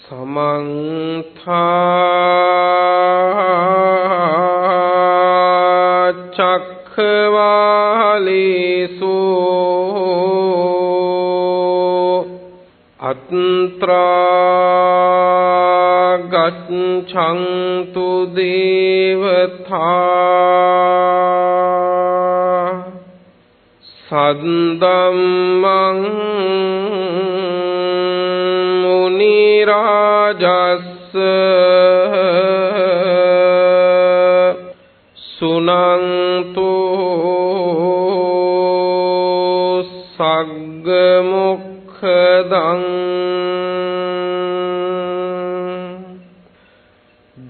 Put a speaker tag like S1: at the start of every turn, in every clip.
S1: समन्था चक्रवालेषु अत्रा गच्छन्तु देवता सद्दम्मं मुनिराजस्य सुनन्तु सग्मुखदं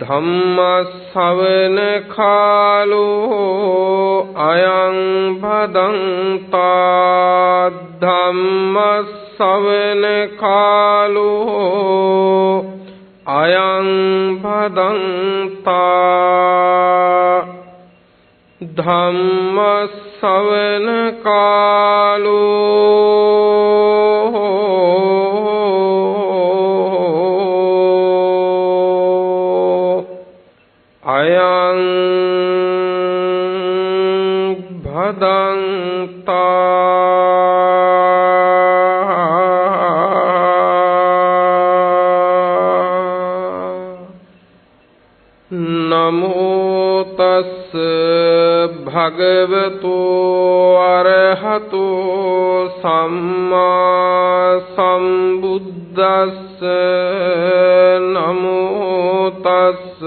S1: धम्मश्रवण कालो अयं भदन्ता धम्मश्रवण कालो अयं भदन्ता धम्मश्रवण कालो अयं भदन्ता नमो तस्स भगवतो अरहतो सम्मा सम्बुद्धस्स नमो तस्स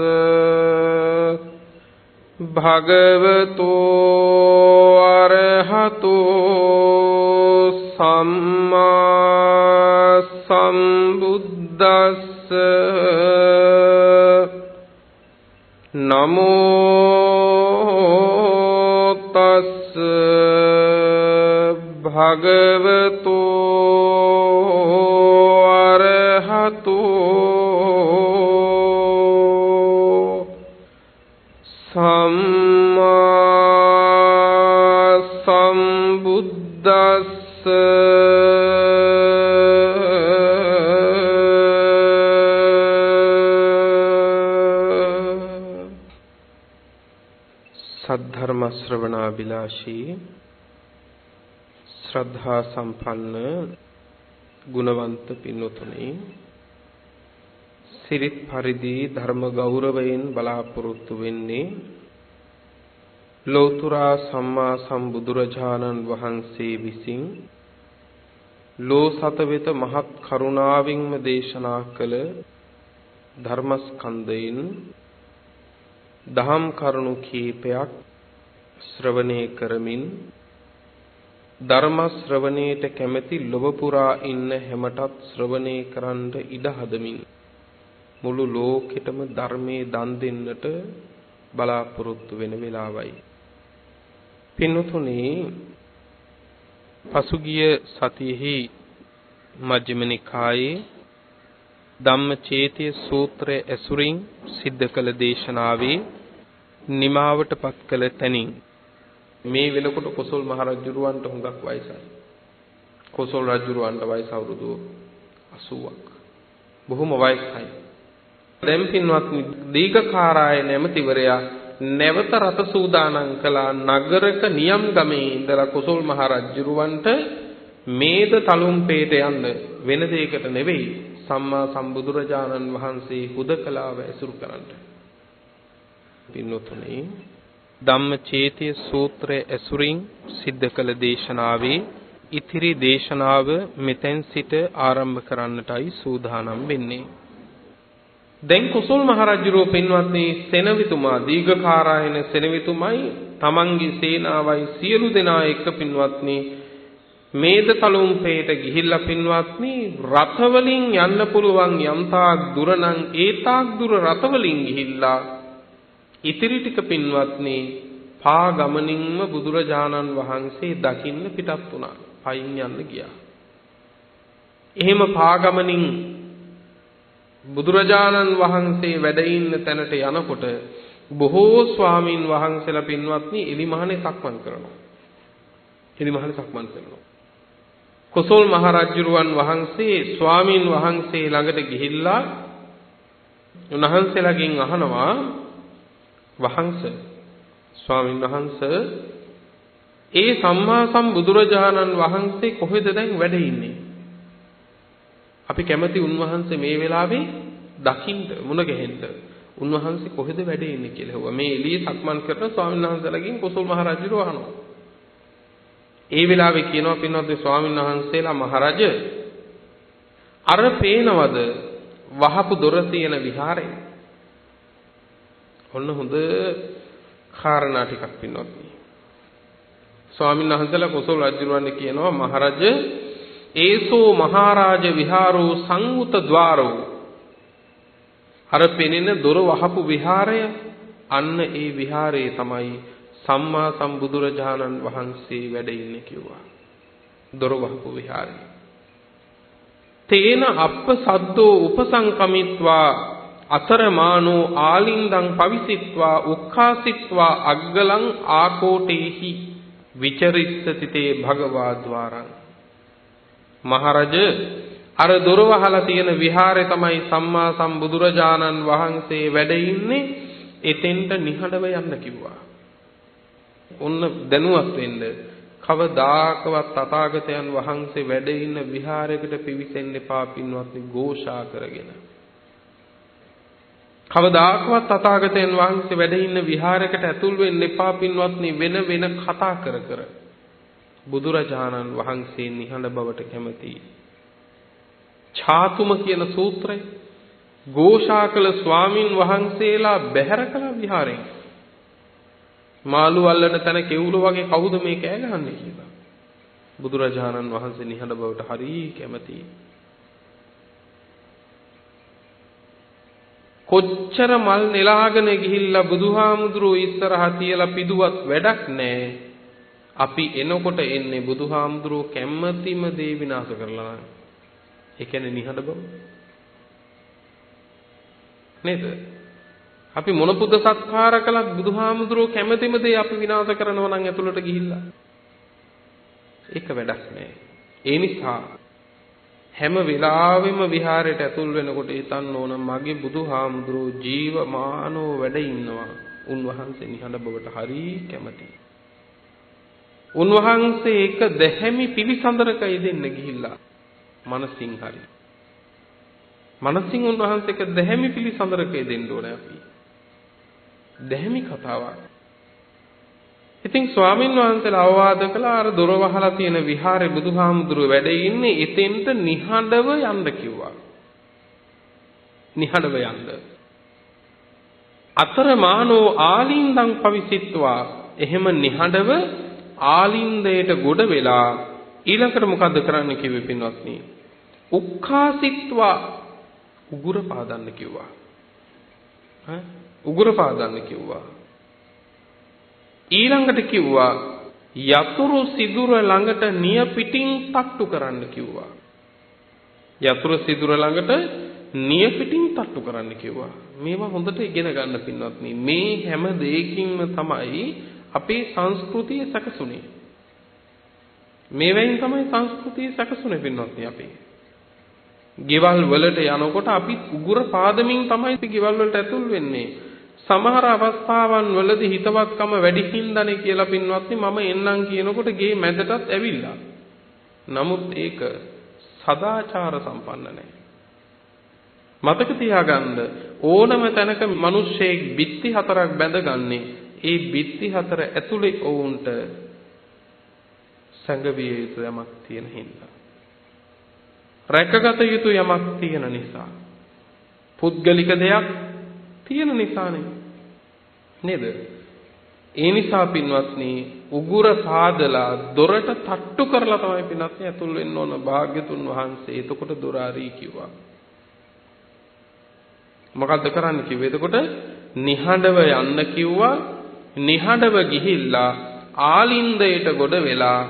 S1: भगवतो अरहतो सम्मा सम्बुद्धस्स नमो तस्स भगवतो अरहतो सम्मा सम्बुद्धस्स सद्धर्म श्रवणाभिलाषी श्रद्धा संपन्न गुणवंत पिन्नुतुनी සිරිත් පරිදි ධර්ම ගෞරවයෙන් බලාපොරොත්තු වෙන්නේ ලෝතර සම්මා සම්බුදුරජාණන් වහන්සේ විසින් ලෝ සත වෙත මහත් කරුණාවෙන්ම දේශනා කළ ධර්මස්කන්ධයෙන් දහම් කරුණු කීපයක් ශ්‍රවණය කරමින් ධර්ම ශ්‍රවණයට කැමැති ලොව පුරා ඉන්න හැමටත් ශ්‍රවණය කරන්න ඉඩ හදමින් මුළු ලෝකෙටම ධර්මයේ දන් දෙන්නට බලාපොරොත්තු වෙන වෙලාවයි. පින්වතුනි, පසුගිය සතියෙහි මජ්ක්‍ධිම නිකායේ ධම්මචේතිය සූත්‍රය ඇසුරින් සිද්ධ කළ දේශනාවේ නිමාවට පත් කළ තැනින් මේ වෙලකොට කොසල් මහ රජුරවන්ට හුඟක් වයසයි. කොසල් රජුරවන්ට වයස අවුරුදු 80ක්. බොහොම වයසයි. දැන් පින්වත්නි, දීඝකාරාය නැමැතිවරයා නැවත රත සූදානම් කළා නගරක නියම් ගමේ ඉඳලා කොසල් මහ රජුරවන්ට මේද තලුම්පේට යන්න, වෙන දෙයකට නෙවෙයි සම්මා සම්බුදුරජාණන් වහන්සේ හුදකලාව ඇසුරු කරන්න. පින්වතුනි, ධම්මචේතිය සූත්‍රය ඇසුරින් සිද්ධ කළ දේශනාවේ ඉතිරි දේශනාව මෙතෙන් සිට ආරම්භ කරන්නටයි සූදානම් වෙන්නේ. දැන් කොසල් මහ රජුරෝ පින්වත්නි, සෙනවිතුමා දීඝකාරායන සෙනවිතුමයි තමන්ගේ සේනාවයි සියලු දෙනා එක්ක පින්වත්නි මේද තලුම්පේට ගිහිල්ලා පින්වත්නි රථ වලින් යන්න පුළුවන් යම් තාක් දුර නම් ඒ තාක් දුර රථ වලින් ගිහිල්ලා ඉතිරි ටික පින්වත්නි පා ගමනින්ම බුදුරජාණන් වහන්සේ දකින්න පිටත් වුණා. පයින් යන්න ගියා. එහෙම පා ගමනින් බුදුරජාණන් වහන්සේ වැඩ ඉන්න තැනට යනකොට බොහෝ ස්වාමින් වහන්සේලා පින්වත්නි එලිමහනේ සක්මන් කරනවා. එලිමහනේ සක්මන් කරනවා. කොසල් මහරජුරුවන් වහන්සේ ස්වාමින් වහන්සේ ළඟට ගිහිල්ලා උන්වහන්සේලාගෙන් අහනවා වහන්සේ ස්වාමින් වහන්සේ ඒ සම්මා සම්බුදුරජාණන් වහන්සේ කොහෙද දැන් වැඩ ඉන්නේ? අපි කැමති උන්වහන්සේ මේ වෙලාවේ දකින්න මුණ ගැහෙන්න. උන්වහන්සේ කොහෙද වැඩ ඉන්නේ කියලා හෙව්වා. මේ එළියේ සක්මන් කරන ස්වාමීන් වහන්සේලාගෙන් කොසල් මහ රජුව අහනවා. ඒ වෙලාවේ කියනවා පින්වත්නි ස්වාමීන් වහන්සේලා මහරජ අර පේනවද වහපු දොර තියෙන විහාරය? ඔන්න හොඳ කාරණා ටිකක් පින්වත්නි. ස්වාමීන් වහන්සේලා කොසල් රජුවන්ට කියනවා මහරජ ඒසෝ මහරජ විහාරෝ සංගුත ద్వාරෝ අර පෙනෙන දොර වහපු විහාරය අන්න ඒ විහාරයේ තමයි සම්මා සම්බුදුරජාණන් වහන්සේ වැඩ ඉන්නේ කිව්වා. දොර වහපු විහාරය. තේන අප්ප සද්දෝ උපසංකමිත්වා අතරමානෝ ආලින්දං පවිසිත්වා උක්ඛාසිත්වා අග්ගලං ආකෝටේහි විචරිස්සති තේ භගවා ద్వාරං. මහරජ අර දොර වහලා තියෙන විහාරේ තමයි සම්මා සම්බුදුරජාණන් වහන්සේ වැඩ ඉන්නේ. එතෙන්ට නිහඬව යන්න කිව්වා. ඔන්න දැනුවත් වෙන්න කවදාකවත් තථාගතයන් වහන්සේ වැඩ ඉන්න විහාරයකට පිවිසෙන්න එපා පින්වත්නි ഘോഷා කරගෙන. කවදාකවත් තථාගතයන් වහන්සේ වැඩ ඉන්න විහාරයකට ඇතුල් වෙන්න එපා පින්වත්නි වෙන වෙන කතා කර කර. බුදුරජාණන් වහන්සේ නිහඬ බවට කැමති. ඡාතුම කියන සූත්‍රය ഘോഷා කළ ස්වාමින් වහන්සේලා බැහැර කළ විහාරයෙන්. මාළු අල්ලන තැන කෙවුලෝ වගේ කවුද මේ කෑ ගහන්නේ කියලා. බුදුරජාණන් වහන්සේ නිහඬ බවට හරි කැමති. කොච්චර මල් නෙලාගෙන ගිහිල්ලා බුදුහාමුදුරුවෝ ඉස්සරහා තියලා පිදුවත් වැඩක් නැහැ. අපි එනකොට එන්නේ බුදුහාමුදුරුවෝ කැමැතිම දේ විනාශ කරලා. ඒ කියන්නේ නිහඬ බව. නේද? අපි මොන පුද සත්කාර කළත් බුදුහාමුදුරුවෝ කැමැතිම දේ අපි විනාශ කරනවා නම් ඇතුළට ගිහිල්ලා. ඒක වැඩක් නෑ. ඒ නිසා හැම වෙලාවෙම විහාරයට ඇතුල් වෙනකොට හිතන්න ඕන මගේ බුදුහාමුදුරුවෝ ජීවමානව වැඩ ඉන්නවා. උන්වහන්සේ නිහඬ බවට හරි කැමැතියි. උන්වහන්සේ එක දැහැමි පිළිසඳරක යෙදෙන්න ගිහිල්ලා මනසින් හරි. මනසින් උන්වහන්සේක දැහැමි පිළිසඳරක යෙදෙන්න ඕනේ අපි. දැහැමි කතාවක්. ඉතින් ස්වාමීන් වහන්සේලා අවවාද කළා අර දොර වහලා තියෙන විහාරේ බුදුහාමුදුරුවෝ වැඩ ඉන්නේ එතෙන්ට නිහඬව යන්න කිව්වා. නිහඬව යන්න. අතරමානෝ ආලින්දං පවිසිත්වා එහෙම නිහඬව ආලින්දයට ගොඩ වෙලා ඊළඟට මොකද්ද කරන්න කිව්වේ පින්වත්නි? උක්ඛාසිත්වා උගුර පාදන්න කිව්වා. උගුර පාදන්න කිව්වා. ඊළඟට කිව්වා යතුරු සිදුර ළඟට නිය පිටින් තට්ටු කරන්න කිව්වා. යතුරු සිදුර ළඟට නිය පිටින් තට්ටු කරන්න කිව්වා. මේවා හොඳට ඉගෙන ගන්න පින්වත්නි. මේ හැම දෙයකින්ම තමයි අපේ සංස්කෘතිය සැකසුනේ. මේවෙන් තමයි සංස්කෘතිය සැකසුනේ පින්වත්නි අපේ. ගෙවල් වලට යනකොට අපි උගුර පාදමින් තමයි අපි ගෙවල් වලට ඇතුල් වෙන්නේ. සමහර අවස්ථාවන් වලදී හිතවත්කම වැඩි හින්දානේ කියලා පින්වත්නි මම එන්නම් කියනකොට ගේ මැදටත් ඇවිල්ලා. නමුත් ඒක සදාචාර සම්පන්න නැහැ. මතක තියාගන්න ඕනම තැනක මිනිස්සෙක් බිත්ති හතරක් බැඳගන්නේ ඒ බිත්ති හතර ඇතුලේ වුන්ට සංගවිය යුතු යමක් තියෙන හින්දා. රැකගත යුතු යමක් තියෙන නිසා. පුද්ගලික දෙයක් තියෙන නිසානේ. නේද? ඒ නිසා පින්වත්නි උගුර පාදලා දොරට තට්ටු කරලා තමයි පින්වත්නි ඇතුල් වෙන්න ඕන භාග්‍යතුන් වහන්සේ. එතකොට දොර ආරී කිව්වා. මොකද්ද කරන්න කිව්වේ? එතකොට නිහඬව යන්න කිව්වා. නිහඬව ගිහිල්ලා ආලින්දයට ගොඩ වෙලා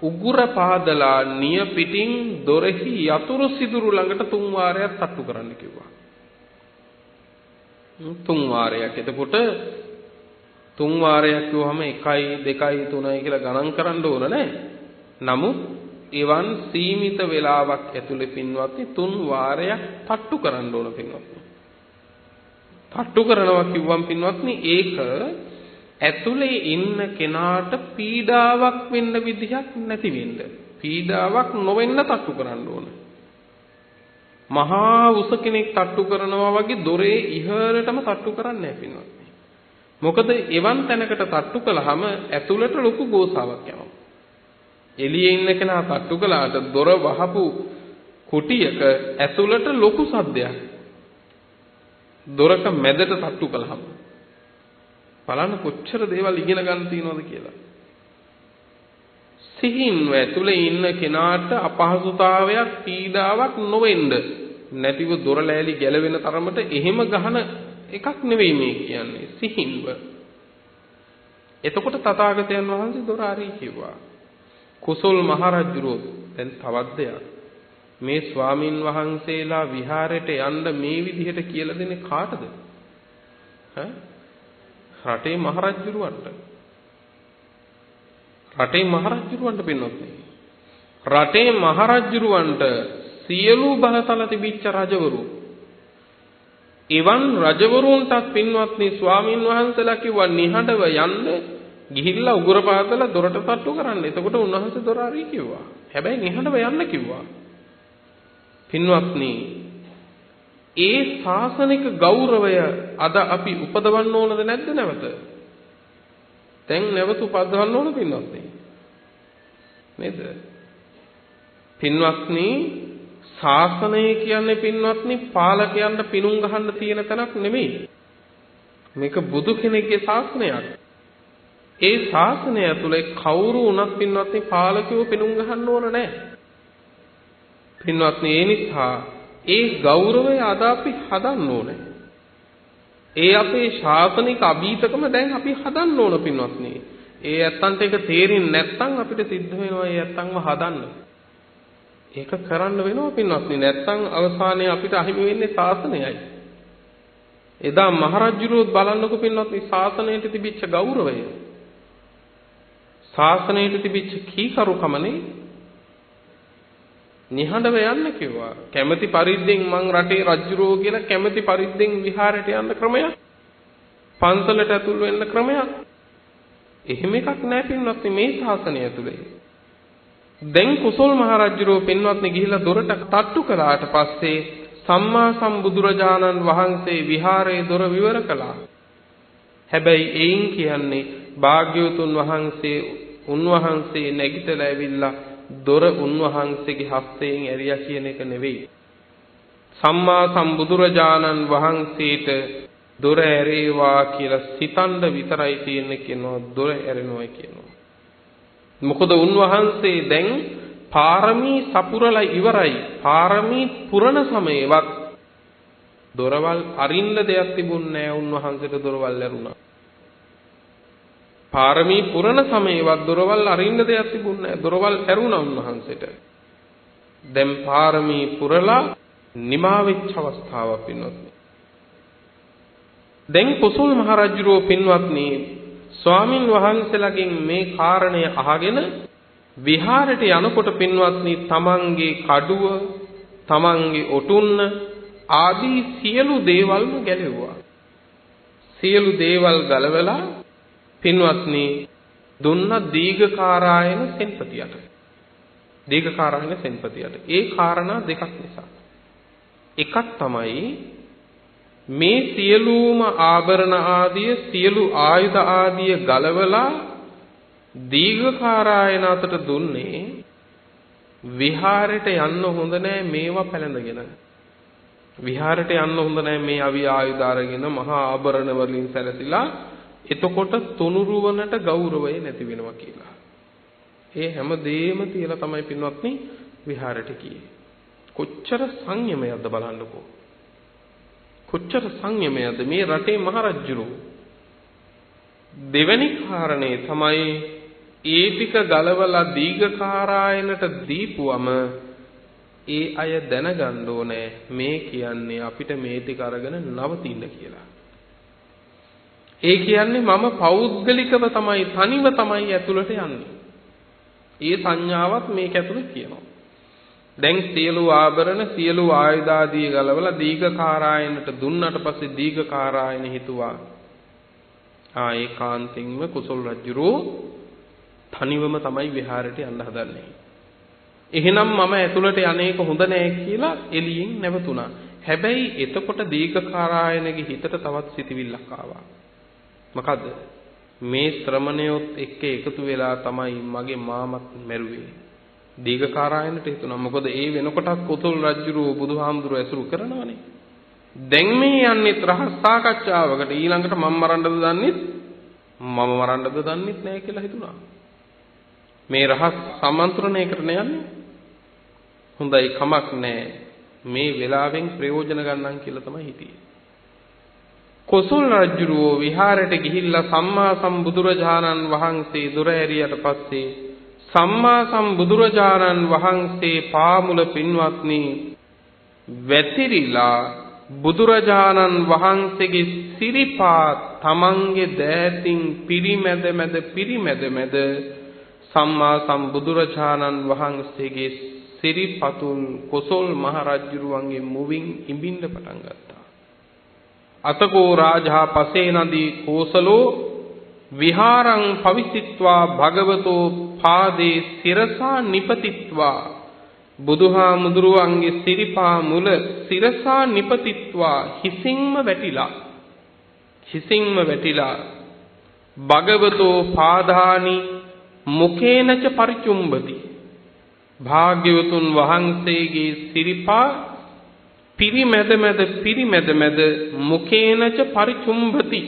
S1: උගුර පාදලා නිය පිටින් දොරෙහි යතුරු සිදුරු ළඟට 3 වාරයක් තට්ටු කරන්න කිව්වා. 3 වාරයක්. එතකොට 3 වාරයක් කිව්වම 1 2 3 කියලා ගණන් කරන්න ඕන නෑ. නමුත් එවන් සීමිත වේලාවක් ඇතුලේ පින්වත්නි 3 වාරයක් තට්ටු කරන්න ඕන පින්වත්නි. තට්ටු කරනවා කිව්වම් පින්වත්නි ඒක ඇතුලේ ඉන්න කෙනාට පීඩාවක් වෙන්න විදිහක් නැති වෙන්න. පීඩාවක් නොවෙන්න තට්ටු කරන්න ඕන. මහා උස කෙනෙක් තට්ටු කරනවා වගේ දොරේ ඉහළටම තට්ටු කරන්නේ නැහැ පින්වත්නි. මොකද එවන් තැනකට තට්ටු කළාම ඇතුළට ලොකු ගෝසාවක් යනවා. එළියේ ඉන්න කෙනා තට්ටු කළාට දොර වහපු කුටියක ඇතුළට ලොකු සද්දයක්. දොරක මැදට තට්ටු කළාම බලන්න කොච්චර දේවල් ඉගෙන ගන්න තියෙනවද කියලා. සිහින්ව ඇතුලේ ඉන්න කෙනාට අපහසුතාවයක් පීඩාවක් නොවෙන්න නැතිව දොර ලෑලි ගැලවෙන තරමට එහෙම ගහන එකක් නෙවෙයි මේ කියන්නේ සිහින්ව. එතකොට තථාගතයන් වහන්සේ දොර ආරී කිව්වා. කුසල් මහරජුරෝ දැන් තවත් දෙයක්. මේ ස්වාමින් වහන්සේලා විහාරයට යන්න මේ විදිහට කියලා දෙන්නේ කාටද? රටේ මහරජුරවන්ට. රටේ මහරජුරවන්ට පින්නොත් නේ. රටේ මහරජුරවන්ට සියලු බලතල තිබිච්ච රජවරු එවන් රජවරුන්ටත් පින්වත්නි ස්වාමින් වහන්සේලා කිව්වා නිහඬව යන්න ගිහිල්ලා උගුර පාදලා දොරට තට්ටු කරන්න. එතකොට උන්වහන්සේ දොර ආරී කිව්වා. හැබැයි නිහඬව යන්න කිව්වා. පින්වත්නි ඒ ශාසනික ගෞරවය අද අපි උපදවන්න ඕනද නැද්ද නැවත? දැන් නැවත උපදවන්න ඕන පින්වත්නි. නේද? පින්වත්නි ශාසනය කියන්නේ පින්වත්නි පාලකයන්ට පිණුම් ගහන්න තියෙන තැනක් නෙමෙයි. මේක බුදු කෙනෙක්ගේ ශාසනයක්. ඒ ශාසනය ඇතුලේ කවුරු වුණත් පින්වත්නි පාලකයෝ පිණුම් ගහන්න ඕන නැහැ. පින්වත්නි ඒ නිසා ඒ ගෞරවය අද අපි හදන්න ඕනේ. ඒ අපේ ශාසනික අභීතකම දැන් අපි හදන්න ඕන පින්වත්නි. ඒ ඇත්තන්ට ඒක තේරෙන්නේ නැත්නම් අපිට සිද්ධ වෙනවා ඒ ඇත්තන්ව හදන්න. ඒක කරන්න වෙනවා පින්වත්නි. නැත්නම් අවසානයේ අපිට අහිමි වෙන්නේ ශාසනයයි. එදා මහරජුරුවෝ බලන්නකො පින්වත්නි ශාසනයට තිබිච්ච ගෞරවය. ශාසනයට තිබිච්ච කීකරුකමනේ නිහඬව යන්න කිව්වා. කැමැති පරිද්දෙන් මං රටේ රජුරෝ කියලා කැමැති පරිද්දෙන් විහාරයට යන්න ක්‍රමයක්. පන්සලට ඇතුල් වෙන්න ක්‍රමයක්. එහෙම එකක් නැහැ පින්වත්නි මේ ශාසනය ඇතුලේ. දැන් කුසල් මහ රජුරෝ පින්වත්නි ගිහිලා දොරට තට්ටු කළාට පස්සේ සම්මා සම්බුදුරජාණන් වහන්සේ විහාරයේ දොර විවර කළා. හැබැයි එයින් කියන්නේ භාග්‍යවතුන් වහන්සේ උන්වහන්සේ නැගිටලා ඇවිල්ලා දොර උන්වහන්සේගේ හස්තයෙන් ඇරියා කියන එක නෙවෙයි. සම්මා සම්බුදුරජාණන් වහන්සේට දොර ඇරේවා කියලා සිතන්න විතරයි තියෙන්නේ කියනවා දොර ඇරෙනවා කියනවා. මොකද උන්වහන්සේ දැන් පාරමී සපුරලා ඉවරයි. පාරමී පුරණ සමයේවත් දොරවල් අරින්න දෙයක් තිබුණේ නැහැ උන්වහන්සේට දොරවල් ඇරුණා. පාරමී පුරණ සමයේවත් දොරවල් අරින්න දෙයක් තිබුණේ නැහැ. දොරවල් ඇරුණා උන්වහන්සේට. දැන් පාරමී පුරලා නිමා වෙච්ච අවස්ථාවක් පින්වත්නි. දැන් කුසල් මහ රජුරෝ පින්වත්නි ස්වාමින් වහන්සේලාගෙන් මේ කාරණය අහගෙන විහාරයට යනකොට පින්වත්නි තමන්ගේ කඩුව, තමන්ගේ ඔටුන්න ආදී සියලු දේවල්ම ගැලෙව්වා. සියලු දේවල් ගලවලා පින්වත්නි දුන්න දීඝකාරායන සෙන්පතියට. දීඝකාරායන සෙන්පතියට. ඒ කාරණා දෙකක් නිසා. එකක් තමයි මේ සියලුම ආභරණ ආදිය සියලු ආයුධ ආදිය ගලවලා දීඝකාරායන අතට දුන්නේ විහාරයට යන්න හොඳ නෑ මේවා පැලඳගෙන. විහාරයට යන්න හොඳ නෑ මේ අවි ආයුධ අරගෙන මහා ආභරණ වලින් සැරසිලා එතකොට තුනුරුවනට ගෞරවය නැති වෙනවා කියලා. ඒ හැම දෙයක්ම තියලා තමයි පින්වත්නි විහාරයට ගියේ. කොච්චර සංයමයක්ද බලන්නකෝ. කොච්චර සංයමයක්ද මේ රටේ මහරජුරු. දෙවැනි කාරණේ තමයි ඒ ටික ගලවලා දීඝකාරායනට දීපුවම ඒ අය දැනගන්න ඕනේ මේ කියන්නේ අපිට මේ ටික අරගෙන නවතින්න කියලා. ඒ කියන්නේ මම පෞද්ගලිකව තමයි තනිව තමයි ඇතුළට යන්නේ. ඒ සංඥාවත් මේක ඇතුලේ තියෙනවා. දැන් සියලු ආභරණ සියලු ආයුධ ආදී ගලවලා දීඝකාරායනට දුන්නට පස්සේ දීඝකාරායන හිතුවා ඒකාන්තින්ම කුසල් රජුරෝ තනිවම තමයි විහාරයට යන්න හදන්නේ. එහෙනම් මම ඇතුළට යන්නේක හොඳ නෑ කියලා එළියෙන් නැවතුණා. හැබැයි එතකොට දීඝකාරායනගේ හිතට තවත් සිතිවිල්ලක් ආවා. මොකද්ද? මේ ශ්‍රමණයොත් එක්ක එකතු වෙලා තමයි මගේ මාමත් මැරුවේ. දීඝකාරායනට හිතුණා. මොකද ඒ වෙනකොටත් කුසල් රජුරෝ බුදුහාමුදුරුවෝ ඇසුරු කරනවානේ. දැන් මේ යන්නේ රහස් සාකච්ඡාවකට. ඊළඟට මම මරන්නද දන්නෙත් මම මරන්නද දන්නෙත් නෑ කියලා හිතුණා. මේ රහස් සම්මන්ත්‍රණයකට යන්නේ. හොඳයි කමක් නෑ. මේ වෙලාවෙන් ප්‍රයෝජන ගන්නම් කියලා තමයි හිතියේ. කුසල් රජුරෝ විහාරයට ගිහිල්ලා සම්මා සම්බුදුරජාණන් වහන්සේ දොර ඇරියට පස්සේ සම්මා සම්බුදුරජාණන් වහන්සේ පාමුල පින්වත්නි වැතිරිලා බුදුරජාණන් වහන්සේගේ සිරිපා තමන්ගේ දෑතින් පිරිමැද මැද සම්මා සම්බුදුරජාණන් වහන්සේගේ සිරිපතුල් කුසල් මහ රජුරුවන්ගේ මුවින් ඉඹින්න පටන් ගත්තා. අතකෝ රාජා පසේ නදී කෝසලෝ විහාරං පවිසිත්වා භගවතෝ පාදේ සිරසා නිපතිත්වා බුදුහාමුදුරුවන්ගේ සිරිපා මුල සිරසා නිපතිත්වා හිසින්ම වැටිලා භගවතෝ පාදානි මුකේනච පරිචුම්බති භාග්‍යවතුන් වහන්සේගේ සිරිපා පිරිමැද මුකේනච පරිචුම්බති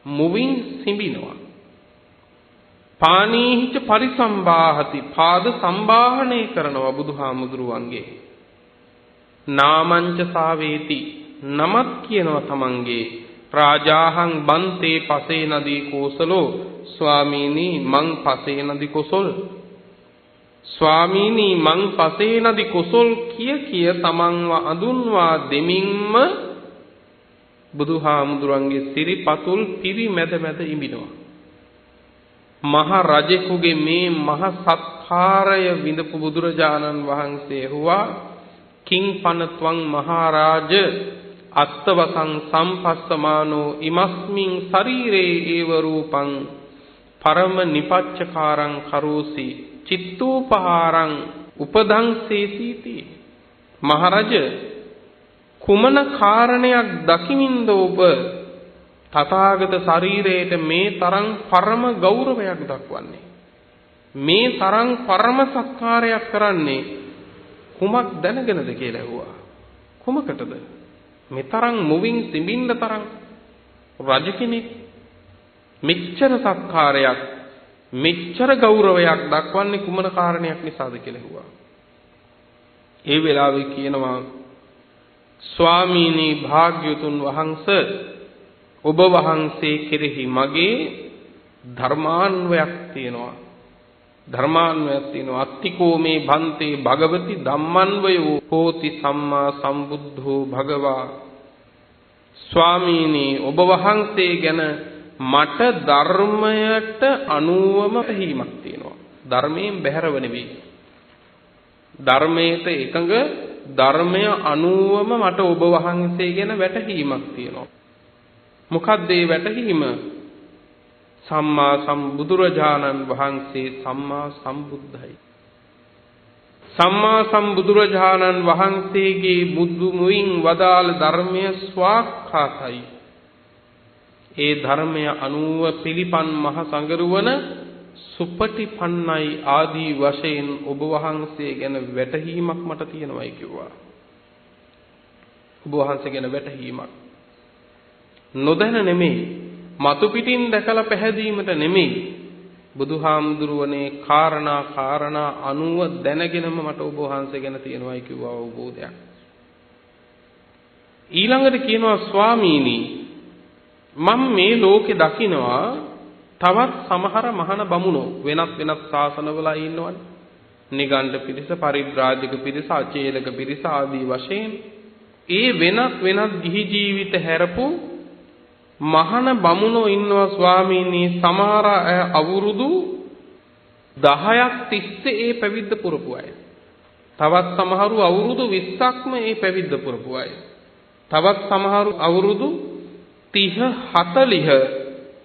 S1: මුවින් සිඹිනවා. පානීහිච පරිසම්බාහති පාද සම්බාහණය කරනවා බුදුහාමුදුරුවන්ගේ. නාමංච සාවේති නමත් කියනවා තමන්ගේ. රාජාහං බන්තේ පසේ නදී කෝසලෝ ස්වාමීනි මං පසේ නදී කොසල් ස්වාමීනි මං පසේ නදී කොසල් කිය තමන්ව අඳුන්වා දෙමින්ම බුදුහාමුදුරන්ගේ සිරිපතුල් පිරිමැද ඉඹිනවා. මහ රජෙකුගේ මේ මහ සත්කාරය විඳපු බුදුරජාණන් වහන්සේ හුවා කිං පනත්වං මහරජ අත්තවසං සම්පස්සමානෝ ඉමස්මින් ශරීරේ ඒව රූපං පරම නිපච්චකාරං කරෝසි චිත්තෝපහාරං උපදංසේසීති. මහරජ කුමන කාරණයක් දකිමින්ද ඔබ තථාගත ශරීරයට මේ තරම් පරම ගෞරවයක් දක්වන්නේ? මේ තරම් පරම සත්කාරයක් කරන්නේ කුමක් දැනගෙනද කියලා ඇහුවා. කුමකටද? මේ තරම් මුවින් සිඹින්න තරම් රජ කෙනෙක් මෙච්චර සත්කාරයක් මෙච්චර ගෞරවයක් දක්වන්නේ කුමන කාරණයක් නිසාද කියලා ඇහුවා. ඒ වෙලාවේ කියනවා ස්වාමීනි භාග්‍යතුන් වහන්සේ ඔබ වහන්සේ කෙරෙහි මගේ ධර්මාන්වයක් තියෙනවා. අත්තිකෝ මේ භන්තේ භගවති ධම්මන්වයෝ හෝති සම්මා සම්බුද්ධෝ භගවා. ස්වාමීනි ඔබ වහන්සේ ගැන මට ධර්මයට අනුවම පැහැීමක් තියෙනවා. ධර්මයෙන් බැහැරව නෙවෙයි. ධර්මයට එකඟ ධර්මය අනුවම මට ඔබ වහන්සේ ගැන වැටහීමක් තියෙනවා. මොකක්ද ඒ වැටහීම? සම්මා සම්බුදුරජාණන් වහන්සේ සම්මා සම්බුද්ධයි. සම්මා සම්බුදුරජාණන් වහන්සේගේ බුදු මුවින් වදාළ ධර්මය ස්වාක්ඛාතයි. ඒ ධර්මය අනුව පිළිපන් මහ සංගරුවන සුපටිපන්නයි ආදී වශයෙන් ඔබ වහන්සේ ගැන වැටහීමක් මට තියෙනවායි කිව්වා. ඔබ වහන්සේ ගැන වැටහීමක් නොදැන නෙමෙයි, මතු පිටින් දැකලා පැහැදීමට නෙමෙයි, බුදුහාමුදුරුවනේ කාරණා අනුව දැනගෙනම මට ඔබ වහන්සේ ගැන තියෙනවායි කිව්වා අවබෝධයක්. ඊළඟට කියනවා ස්වාමීනි මම මේ ලෝකේ දකිනවා තවත් සමහර මහාන බමුණෝ වෙනත් ශාසනවල ඉන්නවනේ. නිගණ්ඨ පිරිස, පරිබ්‍රාජක පිරිස, අචේලක පිරිස ආදී වශයෙන් ඒ වෙනත් ගිහි ජීවිත හැරපු මහාන බමුණෝ ඉන්නවා ස්වාමීනි. සමහර අවුරුදු 10ක් තිස්සේ ඒ පැවිද්ද පුරපු අය. තවත් සමහරු අවුරුදු 20ක්ම ඒ පැවිද්ද පුරපු අය. තවත් සමහරු අවුරුදු 30 40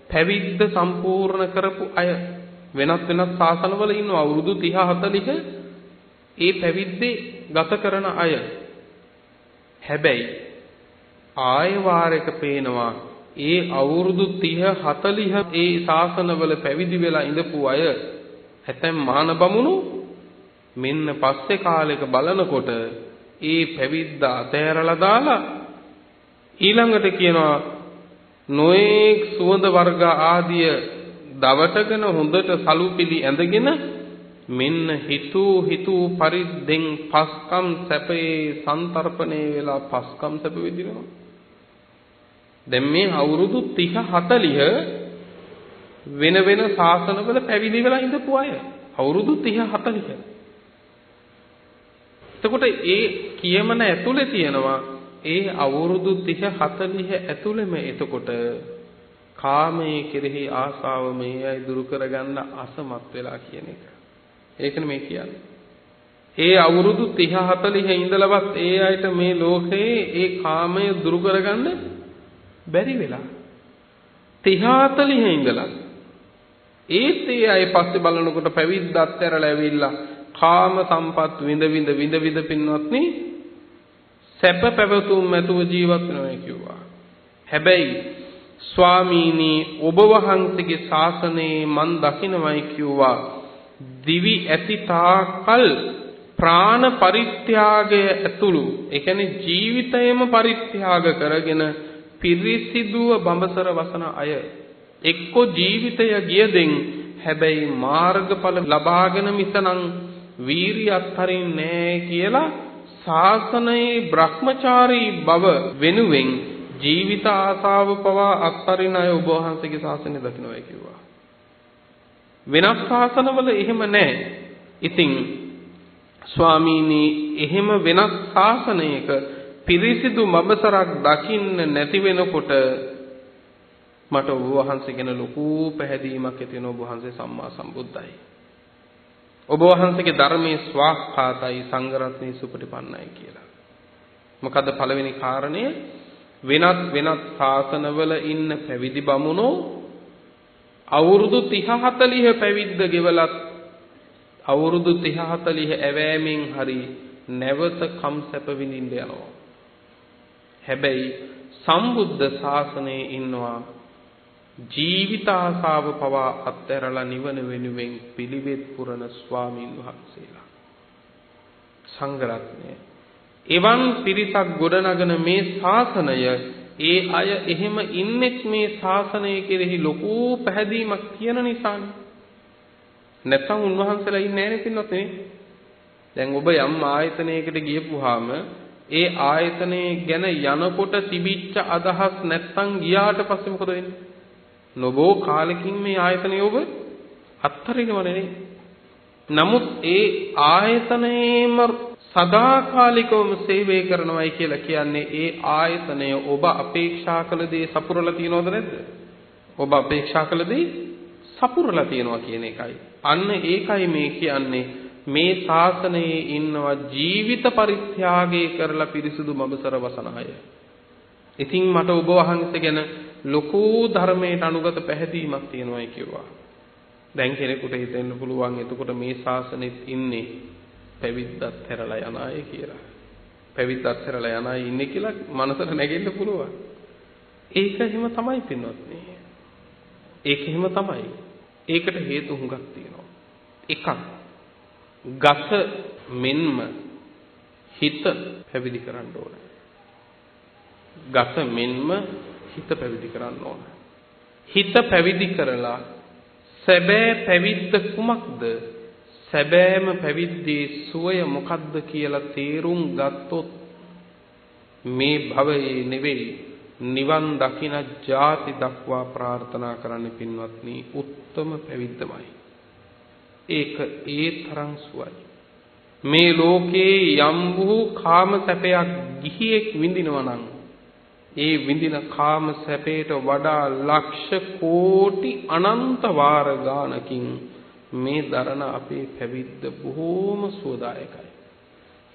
S1: පැවිද්ද සම්පූර්ණ කරපු අය. වෙනත් ශාසනවල ඉන්න අවුරුදු 30 40 ඒ පැවිද්දේ ගත කරන අය. හැබැයි ආය වාරයක පේනවා ඒ අවුරුදු 30 40 ඒ ශාසනවල පැවිදි වෙලා ඉඳපු අය ඇතැම් මාන බමුණු මෙන්න පස්සේ කාලෙක බලනකොට ඒ පැවිද්ද අතෑරලා දාලා ඊළඟට කියනවා නොඑක් සුවඳ වර්ග ආදිය දවටගෙන හොඳට සලුපිලි ඇඳගෙන මෙන්න හිතූ පරිද්දෙන් පස්කම් සැපේ සන්තරපණේ වෙලා පස්කම් සැප විඳිනවා. දැන් මේ අවුරුදු 30 40 වෙන ශාසනවල පැවිදි වෙලා ඉඳපු අය. අවුරුදු 30 40. එතකොට ඒ කියමන ඇතුලේ තියෙනවා ඒ අවුරුදු 30 40 ඇතුළෙම එතකොට කාමයේ කෙරෙහි ආසාව මේ අය දුරු කරගන්න අසමත් වෙලා කියන එක. ඒකනේ මේ කියන්නේ. ඒ අවුරුදු 30 40 ඉඳලවත් ඒ අයට මේ ලෝකේ ඒ කාමය දුරු කරගන්න බැරි වෙලා. 30 40 ඉඳලා ඒත් ඒ අය පස්සේ බලනකොට පැවිද්ද අත්හැරලා ඇවිල්ලා කාම සම්පත් විඳ පින්වත්නි සැප පැවතුම් ඇතුව ජීවත් වෙනවා කිව්වා. හැබැයි ස්වාමීනි ඔබ වහන්සේගේ ශාසනයේ මන් දකින්නමයි කිව්වා දිවි ඇති තාකල් ප්‍රාණ පරිත්‍යාගය ඇතුළු ඒ කියන්නේ ජීවිතයම පරිත්‍යාග කරගෙන පිරිසිදුව බඹසර වසන අය එක්ක ජීවිතය ගියදෙන් හැබැයි මාර්ගඵල ලබාගෙන මිසනම් වීරිය අත්හරින්නේ නැහැ කියලා ශාසනයේ බ්‍රහ්මචාරී බව වෙනුවෙන් ජීවිත ආසාව පවා අත්හරින අය ඔබ වහන්සේගේ ශාසනය දකින්නයි කිව්වා. වෙනස් ශාසනවල එහෙම නැහැ. ඉතින් ස්වාමීනි එහෙම වෙනස් ශාසනයක පිරිසිදු මබසරක් දකින්න නැති වෙනකොට මට ඔබ වහන්සේ ගැන ලොකු පැහැදීමක් ඇති වෙනවා. ඔබ වහන්සේ සම්මා සම්බුද්දයි. ඔබ වහන්සේගේ ධර්මයේ ස්වාක්ඛාතයි සංඝ රත්නයේ සුපටිපන්නයි කියලා. මොකද පළවෙනි කාරණය වෙනත් ශාසනවල ඉන්න පැවිදි බමුණෝ අවුරුදු 30 40 පැවිද්ද ගෙවලත් අවුරුදු 30 40 ඇවෑමෙන් හරි නැවත කම්සැප විඳින්න යනවා. හැබැයි සම්බුද්ධ ශාසනයේ ඉන්නවා ජීවිත ආසාව පවා අත්හැරලා නිවන වෙනුවෙන් පිළිවෙත් පුරන ස්වාමීන් වහන්සේලා. සංඝ රත්නය එවන් පිරිසක් ගොඩනගන මේ ශාසනය ඒ අය එහෙම ඉන්නෙත් මේ ශාසනය කෙරෙහි ලොකු පැහැදීමක් තියෙන නිසානේ. නැත්තම් උන්වහන්සේලා ඉන්නේ නැහැ නේ පින්නත් නේ. දැන් ඔබ යම් ආයතනයකට ගියපුවාම ඒ ආයතනයේ ගැන යනකොට තිබිච්ච අදහස් නැත්තම් ගියාට පස්සේ මොකද වෙන්නේ? නොබෝ කාලෙකින් මේ ආයතනය ඔබ අත්හරිනවනේ. නමුත් ඒ ආයතනයේම සදාකාලිකවම සේවය කරනවායි කියලා කියන්නේ ඒ ආයතනය ඔබ අපේක්ෂා කළ දේ සපුරලා තියනවද නැද්ද? ඔබ අපේක්ෂා කළ දේ සපුරලා තියනවා කියන එකයි. අන්න ඒකයි මේ කියන්නේ මේ ශාසනයේ ඉන්නවා ජීවිත පරිත්‍යාගය කරලා පිරිසුදු මබසර වසන අය. ඉතින් මට ඔබ වහන්සේ ගැන ලොකු ධර්මයට අනුගත පැහැදීමක් තියෙනවායි කිව්වා. දැන් කෙනෙකුට හිතෙන්න පුළුවන් එතකොට මේ ශාසනෙත් ඉන්නේ පැවිද්දත් හැරලා යන අය කියලා. පැවිද්දත් හැරලා යන අය ඉන්නේ කියලා මනසට නැගෙන්න පුළුවන්. ඒක එහෙම තමයි පින්වත්නි. ඒක එහෙම තමයි. ඒකට හේතු හුඟක් තියෙනවා. එකක් ගත මෙන්ම හිත පැවිදි කරන්න ඕන. ගත මෙන්ම හිත පැවිදි කරන්න ඕන. හිත පැවිදි කරලා සැබෑ පැවිද්ද කුමක්ද? සැබෑම පැවිද්දේ සුවය මොකක්ද කියලා තේරුම් ගත්තොත් මේ භවයේ නෙවෙයි නිවන් දකින ජාති දක්වා ප්‍රාර්ථනා කරන්න පින්වත්නි උත්තම පැවිද්දමයි. ඒක ඒ තරම් සුවයි. මේ ලෝකේ යම් වූ කාම සැපයක් ගිහියෙක් විඳිනවා නම් ඒ විඳින කාම සැපයට වඩා ලක්ෂ කෝටි අනන්ත වාර ගානකින් මේ දරන අපේ පැවිද්ද බොහෝම සුවදායකයි.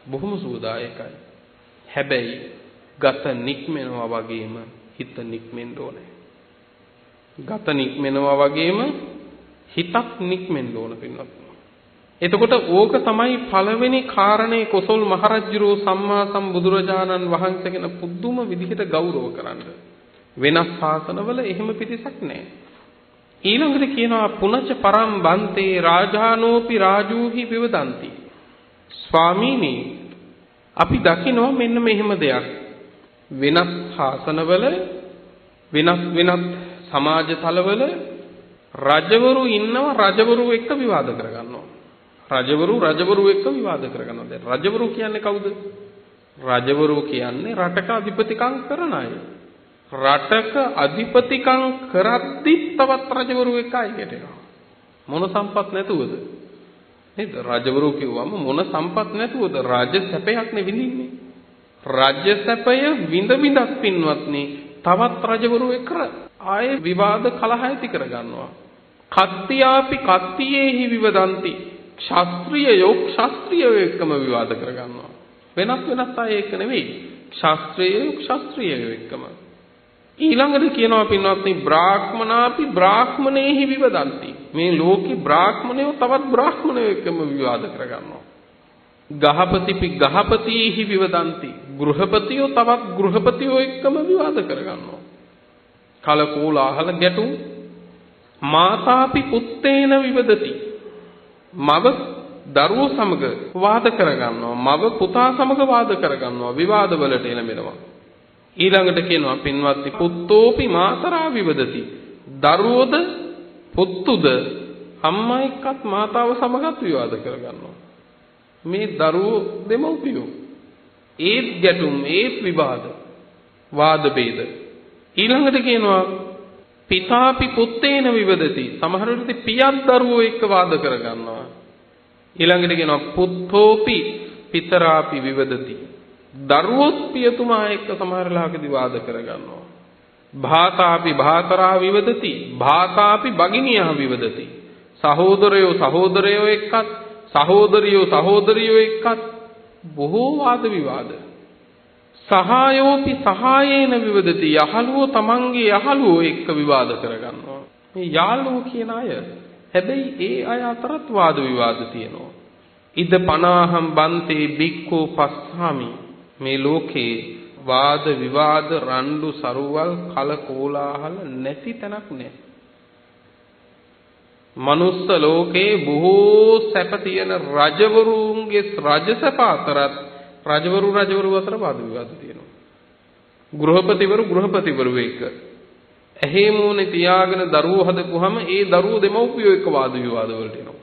S1: බොහොම සුවදායකයි. හැබැයි ගත නික්මෙනවා වගේම හිත නික්මෙන්න ඕනේ. ගත නික්මෙනවා වගේම හිතක් නික්මෙන්න ඕන පින්වත්. එතකොට ඕක තමයි පළවෙනි කාරණේ කොසල් මහරජුරෝ සම්මා සම්බුදුරජාණන් වහන්සේ ගැන පුදුම විදිහට ගෞරව කරන්න. වෙනස් ශාසනවල එහෙම පිටිසක් නැහැ. ඊළඟට කියනවා පුනච පරම් බන්තේ රාජානෝපි රාජූහි විවදಂತಿ. ස්වාමීනි අපි දකිනවා මෙන්න මෙහෙම දෙයක්. වෙනස් ශාසනවල වෙනත් සමාජ තලවල රජවරු ඉන්නවා රජවරු එක්ක විවාද කරගන්නවා. රජවරු එක්ක විවාද කරගන්නවා. දැන් රජවරු කියන්නේ කවුද? රජවරු කියන්නේ රටක අධිපතිකම් කරන අය. රටක අධිපතිකම් කරද්දි තවත් රජවරු එක්ක අයියට එනවා. මොන සම්පත් නැතුවද? නේද? රජවරු කිව්වම මොන සම්පත් නැතුවද? රාජ්‍ය සැපයක් නේ විඳින්නේ. රාජ්‍ය සැපය විඳ විඳක් පින්වත්නි තවත් රජවරු එක්ක ආයේ විවාද කලහ ඇති කරගන්නවා. කත්තියාපි කත්තියේහි විවදಂತಿ. ශාස්ත්‍රීයයෝ එක්කම විවාද කරගන්නවා. වෙනත් අය එක්ක නෙවෙයි. ශාස්ත්‍රීයයෝ එක්කම. ඊළඟට කියනවා පින්වත්නි බ්‍රාහ්මනාපි බ්‍රාහ්මණේහි විවදಂತಿ. මේ ලෝකේ බ්‍රාහ්මණයෝ තවත් බ්‍රාහ්මණයෝ එක්කම විවාද කරගන්නවා. ගහපතිපි ගහපතීහි විවදಂತಿ. ගෘහපතියෝ තවත් ගෘහපතියෝ එක්කම විවාද කරගන්නවා. කලකෝලාහල ගැටුම්. මාතාපි පුත්තේන විවදති. මව දරුවෝ සමග වාද කරගන්නවා. මව පුතා සමග වාද කරගන්නවා. විවාද වලට එළඹෙනවා. ඊළඟට කියනවා පින්වත්නි පුත්තෝපි මාතරා විවදති. දරුවෝද පුතුද අම්මා එක්කත් මාතාව සමගත් විවාද කරගන්නවා. මේ දරුවෝ දෙමව්පියෝ ඒත් ගැටුම් ඒත් විවාද වාද ભેද. ඊළඟට කියනවා පිතාපි පුත්තේන විවදති. සමහර වෙලාවට පියත් දරුවෝ එක්ක වාද කරගන්නවා. ඊළඟට කියනවා පුත්තෝපි පිතරාපි විවදති. දරුවොත් පියතුමා එක්ක සමහර ලාකදී වාද කරගන්නවා. භාතාපි භාතරා විවදති. භාතාපි භගිනියා විවදති. සහෝදරයෝ එක්කත් සහෝදරියෝ එක්කත් බොහෝ වාද විවාද. සහායෝපි සහායේන විවදති. යහළුවෝ තමන්ගේ යහළුවෝ එක්ක විවාද කරගන්නවා. මේ යාළුවෝ කියන අය හැබැයි ඒ අය අතරත් වාද විවාද තියෙනවා. ඉද පනාහම් බන්තේ බික්ඛෝ පස්සාමි. මේ ලෝකේ වාද විවාද රණ්ඩු සරුවල් කල කෝලාහල නැති තැනක් නැහැ. මනුස්ස ලෝකේ බොහෝ සැප තියෙන රජවරුන්ගේ රජසැප අතරත් රජවරු අතර වාද විවාද තියෙනවා. ගෘහපතිවරු එක්ක ඇහි මූණේ තියාගෙන දරුවෝ හදපුවාම ඒ දරුවෝ දෙමව්පියෝ එක්ක වාද විවාද වලට එනවා.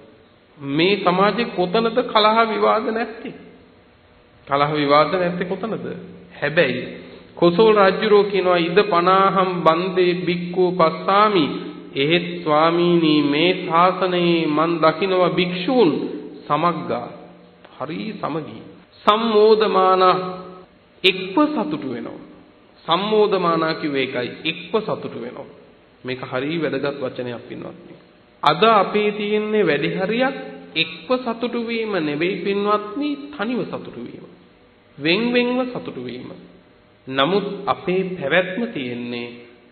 S1: මේ සමාජේ කොතනද කලහ විවාද නැත්තේ? කලහ විවාද නැත්තේ කොතනද? හැබැයි කොසල් රජුරෝ කියනවා ඉද පනාහම් බන්දේ බික්ඛු පස්සාමි. එහෙත් ස්වාමීනි මේ ශාසනයේ මන් දකිනවා භික්ෂූන් සමග්ගා හරි සමගී සම්මෝදමාන එක්ව සතුටු වෙනවා. සම්මෝදමානා කිව්වේ ඒකයි එක්ව සතුටු වෙනවා. මේක හරි වැදගත් වචනයක් පින්වත්නි. අද අපේ තියෙන්නේ වැඩි හරියක් එක්ව සතුටු වීම නෙවෙයි පින්වත්නි තනිව සතුටු වීම. වෙන්වෙන්ව සතුටු වීම. නමුත් අපේ පැවැත්ම තියෙන්නේ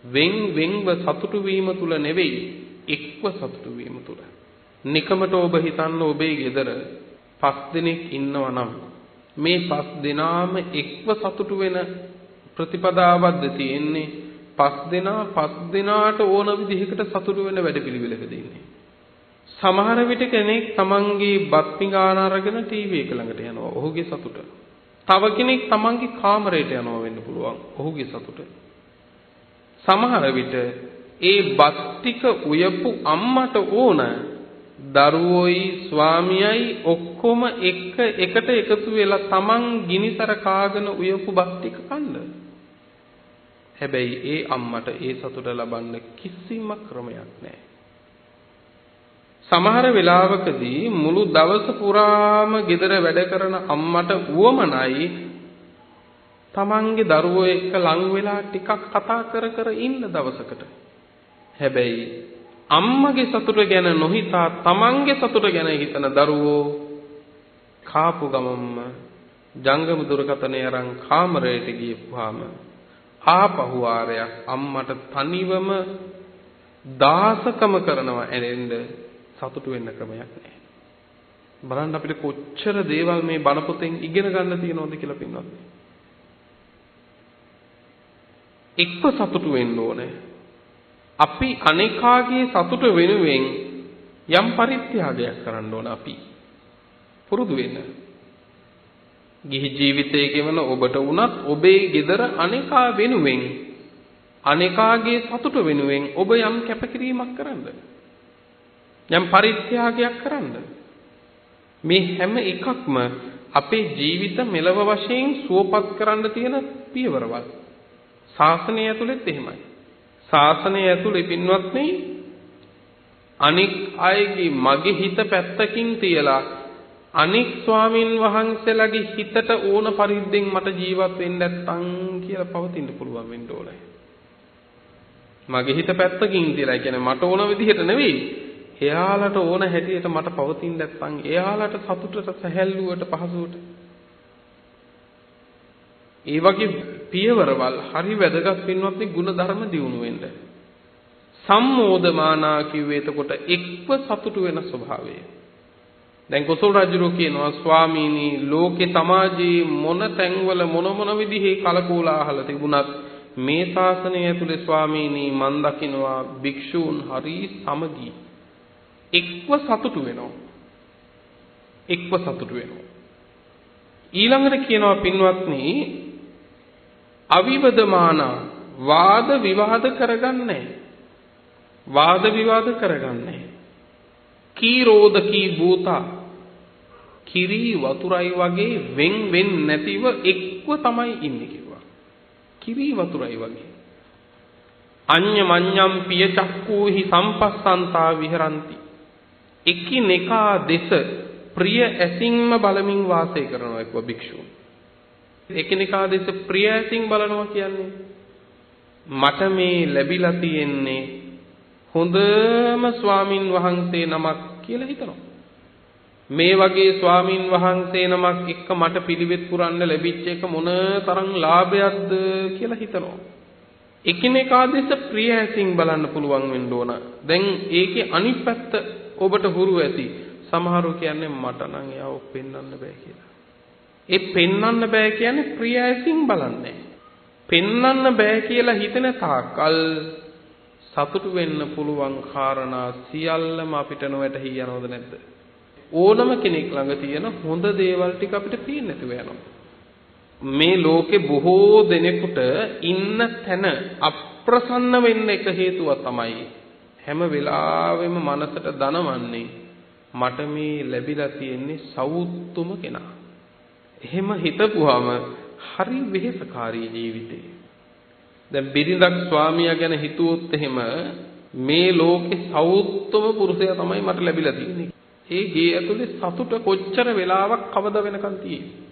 S1: වෙන්වෙන්ව සතුටු වීම තුල නෙවෙයි එක්ව සතුටු වීම තුල. නිකමට ඔබ හිතන්න ඔබේ ගෙදර 5 දෙනෙක් ඉන්නවා නම් මේ 5 දෙනාම එක්ව සතුටු වෙන ප්‍රතිපදාවක්ද තියෙන්නේ? 5 දෙනාට ඕන විදිහකට සතුටු වෙන වැඩපිළිවෙලකද ඉන්නේ? සමහර විට කෙනෙක් තමන්ගේ බත් පිඟාන අරගෙන ටීවී එක ළඟට යනවා. ඔහුගේ සතුට. තව කෙනෙක් තමන්ගේ කාමරයට යනවා වෙන්න පුළුවන්. ඔහුගේ සතුට. සමහර විට ඒ බත් ටික උයපු අම්මට ඕන දරුවෝයි ස්වාමියයි ඔක්කොම එකට එකතු වෙලා තමන් ගිනිසර කාගෙන උයපු බත් ටික කන්න. හැබැයි ඒ අම්මට ඒ සතුට ලබන්න කිසිම ක්‍රමයක් නැහැ. සමහර වෙලාවකදී මුළු දවස පුරාම ගෙදර වැඩ කරන අම්මට උවමනයි තමන්ගේ දරුවෝ එක්ක ලං වෙලා ටිකක් කතා කර ඉන්න දවසකට. හැබැයි අම්මගේ සතුට ගැන නොහිතා තමන්ගේ සතුට ගැන හිතන දරුවෝ කාපු ගමම්ම ජංගම දුරකථනය අරන් කාමරයට ගියපුවාම ආපහු ආරයක් අම්මට තනිවම දාසකම කරනවා ඇරෙන්න සතුටු වෙන්න ක්‍රමයක් නැහැ. බලන්න අපිට කොච්චර දේවල් මේ බණ පොතෙන් ඉගෙන ගන්න තියෙනවද කියලා පින්වත්. එක්ක සතුටු වෙන්න ඕනේ. අපි අනේකාගේ සතුට වෙනුවෙන් යම් පරිත්‍යාගයක් කරන්න ඕන අපි. පුරුදු වෙන්න. ගිහි ජීවිතයේ ගෙවන ඔබට වුණත් ඔබේ ගෙදර අනේකා වෙනුවෙන් අනේකාගේ සතුට වෙනුවෙන් ඔබ යම් කැපකිරීමක් කරන්න. යම් පරිත්‍යාගයක් කරන්න. මේ හැම එකක්ම අපේ ජීවිත මෙලව වශයෙන් සුවපත් කරන්න තියෙන පියවරවල්. ශාසනය ඇතුළෙත් එහෙමයි. ශාසනය ඇතුළේ පින්වත්නි අනික් අයගේ මගේ හිත පැත්තකින් තියලා අනික් ස්වාමින් වහන්සේලාගේ හිතට ඕන පරිද්දෙන් මට ජීවත් වෙන්න නැත්තම් කියලා පවතින්න පුළුවන් වෙන්න ඕනේ. මගේ හිත පැත්තකින් තියලා කියන්නේ මට ඕන විදිහට නෙවෙයි. එයාලට ඕන හැටියට මට පවතින්න නැත්තම් එයාලට සතුටට සැහැල්ලුවට පහසුවට ඒ වගේ පියවරවල් හරි වැදගත් පින්වත්නි ගුණ ධර්ම දියුණු වෙන්න. සම්මෝධමානා කිව්වේ එතකොට එක්ව සතුටු වෙන ස්වභාවය. දැන් කොසල් රජුරෝ කියනවා ස්වාමීනි ලෝකේ සමාජයේ මොන තැන්වල මොන විදිහේ කලකෝලාහල තිබුණත් මේ ශාසනය ඇතුලේ ස්වාමීනි මන් දකින්නවා භික්ෂූන් හරි සමගී එක්ව සතුටු වෙනවා. එක්ව සතුටු වෙනවා. ඊළඟට කියනවා පින්වත්නි අවිවදමාන වාද විවාද කරගන්නේ. වාද විවාද කරගන්නේ. කීරෝධ කී භූතා කිරි වතුරයි වගේ වෙන් නැතිව එක්ව තමයි ඉන්නේ කිව්වා. කිරි වතුරයි වගේ. අඤ්ඤමඤ්ඤම් පිය චක්කූහි සම්පස්සන්තා විහරಂತಿ. එකිනෙකා දෙස ප්‍රිය ඇසින්ම බලමින් වාසය කරනවා එක්ව භික්ෂුන්. එකිනෙකා දෙස ප්‍රිය ඇසින් බලනවා කියන්නේ මට මේ ලැබිලා තියෙන්නේ හොඳම ස්වාමින් වහන්සේ නමක් කියලා හිතනවා. මේ වගේ ස්වාමින් වහන්සේ නමක් එක්ක මට පිළිවෙත් පුරන්න ලැබිච්ච එක මොන තරම් ලාභයක්ද කියලා හිතනවා. එකිනෙකා දෙස ප්‍රිය ඇසින් බලන්න පුළුවන් වෙන්න ඕන. දැන් ඒකේ අනිත් පැත්ත ඔබට හුරු ඇති. සමහරව කියන්නේ මට නම් එයාව පෙන්වන්න බෑ කියලා. ඒ පෙන්වන්න බෑ කියන්නේ ප්‍රිය ඇසින් බලන්නේ. පෙන්වන්න බෑ කියලා හිතන තාක්කල් සතුටු වෙන්න පුළුවන් කාරණා සියල්ලම අපිට නොවැටහි යනවද නැද්ද? ඕනම කෙනෙක් ළඟ තියෙන හොඳ දේවල් ටික අපිට පේන්නේ නැතුව යනවා. මේ ලෝකේ බොහෝ දෙනෙකුට ඉන්න තැන අප්‍රසන්න වෙන්න එක හේතුව තමයි හැම වෙලාවෙම මනසට දනවන්නේ මට මේ ලැබිලා තියෙන්නේ සෞතුම කෙනා. එහෙම හිතපුවාම හරි වෙහෙසකාරී ජීවිතේ. දැන් බිරිඳක් ස්වාමියා ගැන හිතුවොත් එහෙම මේ ලෝකේ සෞතුම පුරුෂයා තමයි මට ලැබිලා තියෙන්නේ. ඒ ගේ ඇතුලේ සතුට කොච්චර වෙලාවක් කවද වෙනකන් තියෙන්නේ.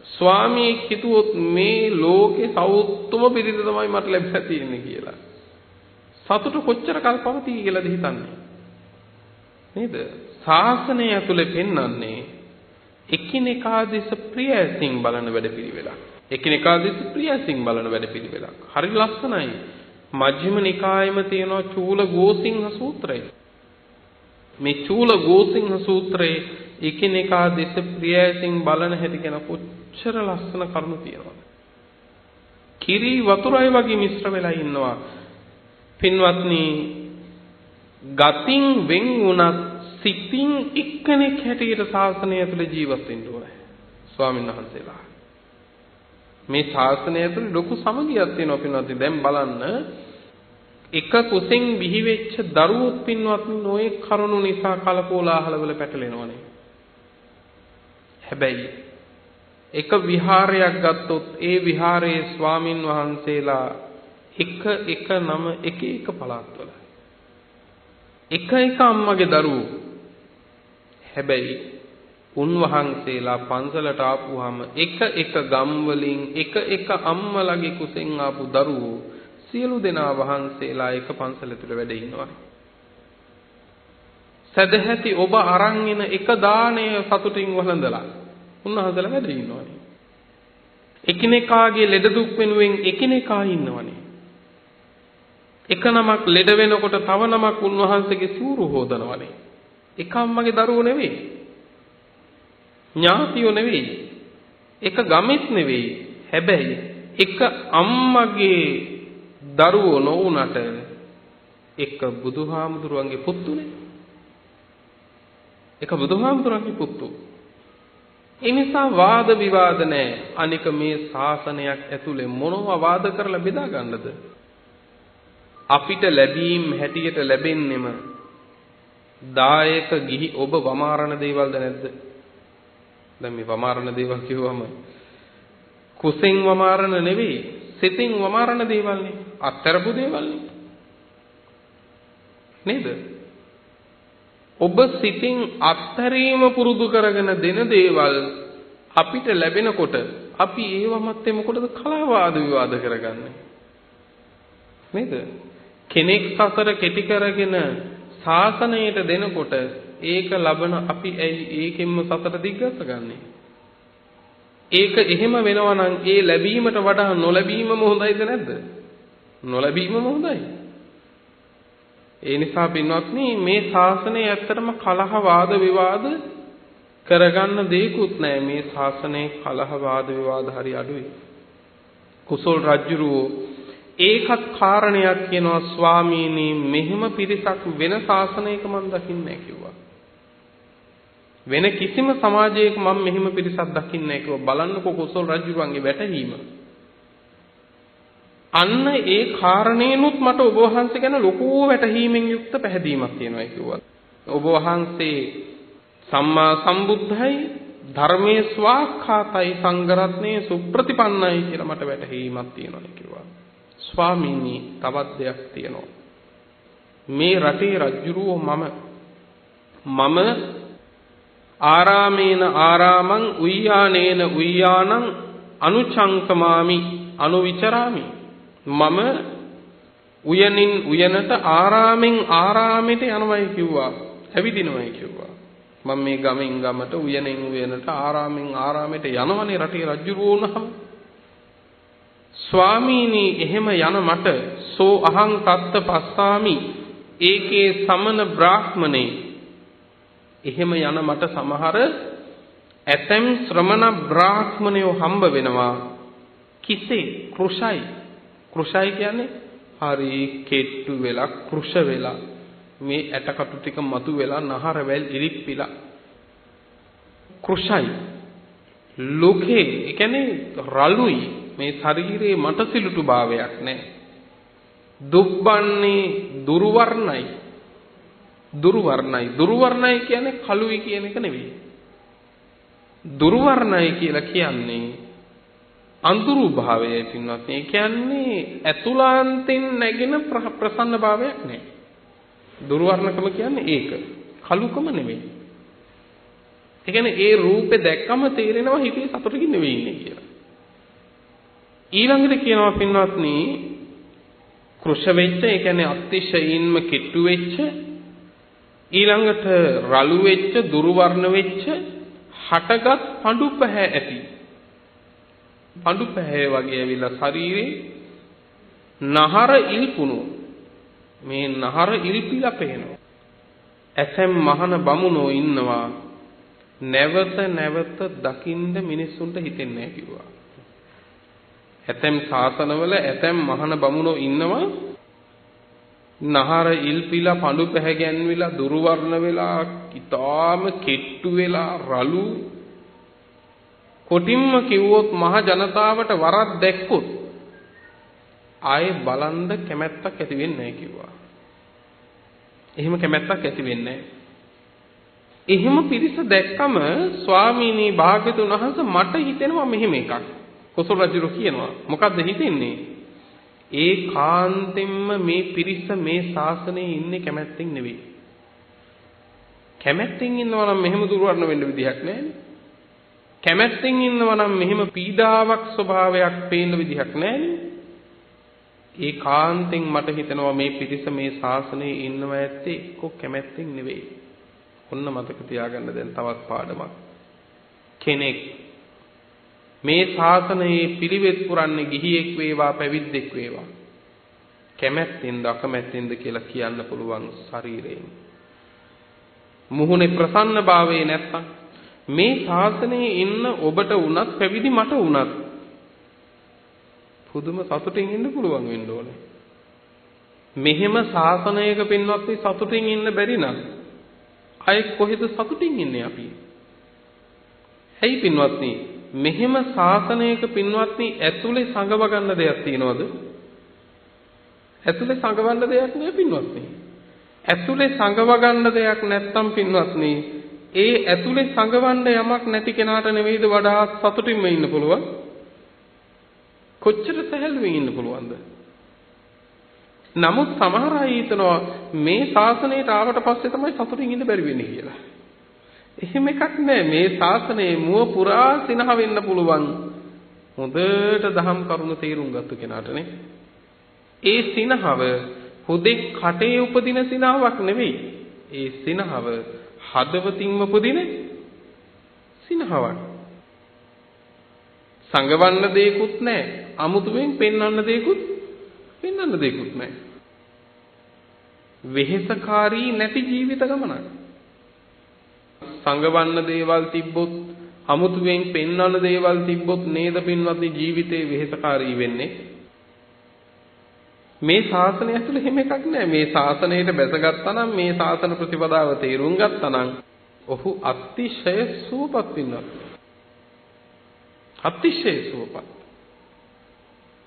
S1: ස්වාමී හිතුවොත් මේ ලෝකේ සෞතුම බිරිඳ තමයි මට ලැබිලා තියෙන්නේ කියලා. සතුට කොච්චර කල් පවතී කියලාද හිතන්නේ? නේද? ශාසනය ඇතුලේ පෙන්වන්නේ එකිනෙකා දෙස ප්‍රියසින් බලන වැඩපිළිවෙලක්. එකිනෙකා දෙස ප්‍රියසින් බලන වැඩපිළිවෙලක්. හරි ලස්සනයි. මජ්ක්‍ධිම නිකායෙම තියෙනවා චූල ගෝසිංහ සූත්‍රය. මේ චූල ගෝසිංහ සූත්‍රයේ එකිනෙකා දෙස ප්‍රියසින් බලන හැටි ගැන කොච්චර ලස්සන කරුණු තියෙනවද? කිරි වතුරයි වගේ මිශ්‍ර වෙලා ඉන්නවා. පින්වත්නි ගතින් වෙන් වුණත් සිතින් එක්කෙනෙක් හැටියට ශාසනය ඇතුළේ ජීවත් වෙන්න ඕනේ ස්වාමීන් වහන්සේලා. මේ ශාසනය ඇතුළේ ලොකු සමගියක් තියෙනවා පින්වත්නි. දැන් බලන්න එක කුසෙන් බිහි වෙච්ච දරුවොත් පින්වත්නි නොයේ කරුණු නිසා කලකෝලාහල වල පැටලෙනවනේ. හැබැයි එක විහාරයක් ගත්තොත් ඒ විහාරයේ ස්වාමින් වහන්සේලා එක නම එක පළාත්වල එක අම්මගේ දරුවෝ. හැබැයි උන්වහන්සේලා පන්සලට ආපුවාම එක ගම් වලින් එක අම්මලගේ කුසෙන් ආපු දරුවෝ සියලු දෙනා වහන්සේලා එක පන්සල තුල වැඩ ඉන්නවා. සදැහැති ඔබ අරන් එන එක දාණය සතුටින් වළඳලා උන්වහන්සේලා වැඩ ඉන්නවනේ. එකිනෙකාගේ ලෙඩ දුක් වෙනුවෙන් එකිනෙකා ඉන්නවනේ. එක නමක් ලෙඩ වෙනකොට තව නමක් උන්වහන්සේගේ සිවුරු හොදනවනේ. එක අම්මගේ දරුවෝ නෙවෙයි. ඥාතියෝ නෙවෙයි. එක ගමෙත් නෙවෙයි. හැබැයි එක අම්මගේ දරුවෝ නොවුනට එක බුදුහාමුදුරුවන්ගේ පුතුනේ. එක බුදුහාමුදුරුවන්ගේ පුතු. ඒ නිසා වාද විවාද නැහැ. අනික මේ ශාසනයක් ඇතුලේ මොනවා වාද කරලා බෙදා ගන්නද? අපිට ලැබීම් හැටියට ලැබෙන්නෙම දායක ගිහි ඔබ වමාරණ දේවල්ද නැද්ද? දැන් මේ වමාරණ දේවල් කිව්වම කුසෙන් වමාරණ නෙවෙයි, සිතින් වමාරණ දේවල්නේ. අත්තරපු දේවල්නේ. නේද? ඔබ සිතින් අත්තරීම පුරුදු කරගෙන දෙන දේවල් අපිට ලැබෙනකොට අපි ඒවමත් මොකටද කලවාද විවාද කරගන්නේ? නේද? කෙනෙක් සසර කෙටි කරගෙන ශාසනයට දෙනකොට ඒක ලබන අපි ඇයි ඒකෙන්ම සසර දිග්ගස ගන්නෙ? ඒක එහෙම වෙනවා නම් ඒ ලැබීමට වඩා නොලැබීමම හොඳයිද නැද්ද? නොලැබීමම හොඳයි. ඒ නිසා පින්වත්නි මේ ශාසනය ඇත්තටම කලහ වාද විවාද කරගන්න දෙයක්වත් නැහැ. මේ ශාසනයේ කලහ වාද විවාද හරි අඩුයි. කුසල් රජුරෝ ඒකත් කාරණයක් කියනවා ස්වාමීනි මෙහෙම පිරිසක් වෙන ශාසනයක මම දකින්නේ නැහැ කිව්වා. වෙන කිසිම සමාජයක මම මෙහෙම පිරිසක් දකින්නේ නැහැ කිව්වා. බලන්නකෝ කුසල් රජුරුවන්ගේ වැටහීම. අන්න ඒ කාරණේනොත් මට ඔබ වහන්සේ ගැන ලොකු වැටහීමෙන් යුක්ත පැහැදීමක් තියෙනවා කිව්වා. ඔබ වහන්සේ සම්මා සම්බුද්ධයි ධර්මයේ ස්වාක්ඛාතයි සංඝරත්නයේ සුප්‍රතිපන්නයි කියලා මට වැටහීමක් තියෙනවා කිව්වා. ස්වාමීනි තවත් දෙයක් තියෙනවා. මේ රටේ රජුරුවෝ මම ආරාමේන ආරාමං උయ్యాනේන උయ్యాනං අනුචංකමාමි අනුවිචරාමි. මම උයනින් උයනට ආරාමෙන් ආරාමෙට යනවායි කිව්වා. ඇවිදිනවායි කිව්වා. මම මේ ගමෙන් ගමට උයනෙන් උයනට ආරාමෙන් ආරාමෙට යනවනේ රටේ රජුරුවෝ වුණාම. ස්වාමීනි එහෙම යන මට සෝ අහං තත්ත පස්සාමි ඒකේ සමන බ්‍රාහ්මනේ. එහෙම යන මට සමහර ඇතැම් ශ්‍රමණ බ්‍රාහ්මණයෝ හම්බ වෙනවා. කිසේ කෘෂයි කියන්නේ හරි කෙට්ටු වෙලා කෘෂ වෙලා මේ ඇටකටු ටික මතු වෙලා නහර වැල් ඉරිප්පිලා කෘෂයි ලෝකේ ඒ කියන්නේ රළුයි. මේ ශරීරයේ මට සිලුටු භාවයක් නැහැ. දුබ්බන්නේ දුර්වර්ණයි කියන්නේ කළුයි කියන එක නෙවෙයි. දුර්වර්ණයි කියලා කියන්නේ අඳුරු භාවයයි පින්වත්නි. ඒ කියන්නේ ඇතුළාන්තෙන් නැගෙන ප්‍රසන්න භාවයක් නැහැ. දුර්වර්ණකම කියන්නේ ඒක. කළුකම නෙවෙයි. ඒ කියන්නේ ඒ රූපේ දැක්කම තේරෙනවා හිතේ සතුටකින් නෙවෙයි ඉන්නේ කියලා. ඊළඟට කියනවා පින්වත්නි කෘෂ වෙච්ච ඒ කියන්නේ අතිශයින්ම කිට්ටු වෙච්ච ඊළඟට රළු වෙච්ච දුර්වර්ණ වෙච්ච හටගත් පඳු පැහැ ඇති පඳු පැහැ වගේ ඇවිල්ලා ශරීරේ නහර ඉල්පුණු මේ නහර ඉල්පිලා පේනවා. ඇසෙන් මහන බමුණෝ ඉන්නවා. නැවත දකින්න මිනිස්සුන්ට හිතෙන්නේ නැහැ කිව්වා. ඇතැම් ශාසනවල ඇතැම් මහන බමුණෝ ඉන්නවා. නහර ඉල්පිලා පඳු පැහැ ගැන්විලා දුර්වර්ණ වෙලා ඊටාම කෙට්ටු වෙලා රළු කොටින්ම කිව්වොත් මහ ජනතාවට වරක් දැක්කොත් ආයේ බලන්න කැමැත්තක් ඇති වෙන්නේ නැහැ කිව්වා. එහෙම කැමැත්තක් ඇති වෙන්නේ නැහැ. එහෙම පිරිස දැක්කම ස්වාමීනි භාග්‍යතුන් වහන්සේ මට හිතෙනවා මෙහෙම එකක්. කොසල් රජු කියනවා මොකද්ද හිතෙන්නේ? ඒ කාන්තෙන්ම මේ පිරිස මේ ශාසනයේ ඉන්නේ කැමැත්තෙන් නෙවෙයි. කැමැත්තෙන් ඉන්නවා නම් මෙහෙම දුර්වර්ණ වෙන්න විදිහක් නැහැ. කැමැත්තෙන් ඉන්නවා නම් මෙහෙම පීඩාවක් ස්වභාවයක් පේන්න විදිහක් නැහැ. ඒ කාන්තෙන් මට හිතෙනවා මේ පිරිස මේ ශාසනයේ ඉන්නවා ඇත්තේ එක්ක කැමැත්තෙන් නෙවෙයි. ඔන්න මතක තියාගන්න දැන් තවත් පාඩමක්. කෙනෙක් මේ ශාසනයේ පිළිවෙත් පුරන්නේ ගිහියෙක් වේවා පැවිද්දෙක් වේවා. කැමැත්තෙන්ද අකමැත්තෙන්ද කියලා කියන්න පුළුවන් ශරීරයෙන්. මුහුණේ ප්‍රසන්නභාවයේ නැත්තම් මේ ශාසනයේ ඉන්න ඔබට වුණත් පැවිදි මට වුණත් පුදුම සතුටින් ඉන්න පුළුවන් වෙන්න ඕනේ. මෙහෙම ශාසනයක පින්වත්නි සතුටින් ඉන්න බැරි නම් අය කොහෙද සතුටින් ඉන්නේ අපි? ඇයි පින්වත්නි මෙහෙම ශාසනයක පින්වත්නි ඇතුලේ සංගව ගන්න දෙයක් තියනවද? ඇතුලේ සංගවන්න දෙයක් නෑ පින්වත්නි. ඇතුලේ සංගව ගන්න දෙයක් නැත්තම් පින්වත්නි ඒ ඇතුලේ සංගවන්න යමක් නැති කෙනාට නෙවෙයිද වඩා සතුටින්ම ඉන්න පුළුවන්? කොච්චර සැහැල්ලුවෙන් ඉන්න පුළුවන්ද? නමුත් සමහර අය හිතනවා මේ ශාසනයට ආවට පස්සේ තමයි සතුටින් ඉන්න බැරි වෙන්නේ කියලා. එහෙම එකක් නෑ. මේ ශාසනයේ මුව පුරා සිනහ වෙන්න පුළුවන්. හොඳට දහම් කරුණු තේරුම් ගත්ත කෙනාටනේ. ඒ සිනහව හුදෙක් කටේ උපදින සිනහවක් නෙවෙයි. ඒ සිනහව හදවතින්ම උපදින සිනහවක්. සංගවන්න දෙයක්වත් නැහැ. අමුතුවෙන් පෙන්වන්න දෙයක්වත් නැහැ. වෙහෙසකාරී නැති ජීවිත ගමනක්. සංගවන්න දේවල් තිබ්බොත් අමුතුවෙන් පෙන්වන්න දේවල් තිබ්බොත් නේද පින්වත්නි ජීවිතේ වෙහෙසකාරී වෙන්නේ. මේ ශාසනය ඇතුළේ හැම එකක් නැහැ. මේ ශාසනයට බැසගත්තා නම් මේ ශාසන ප්‍රතිපදාව තේරුම් ගත්තා නම් ඔහු අතිශය සුවපත් වෙනවා. අතිශය සුවපත්.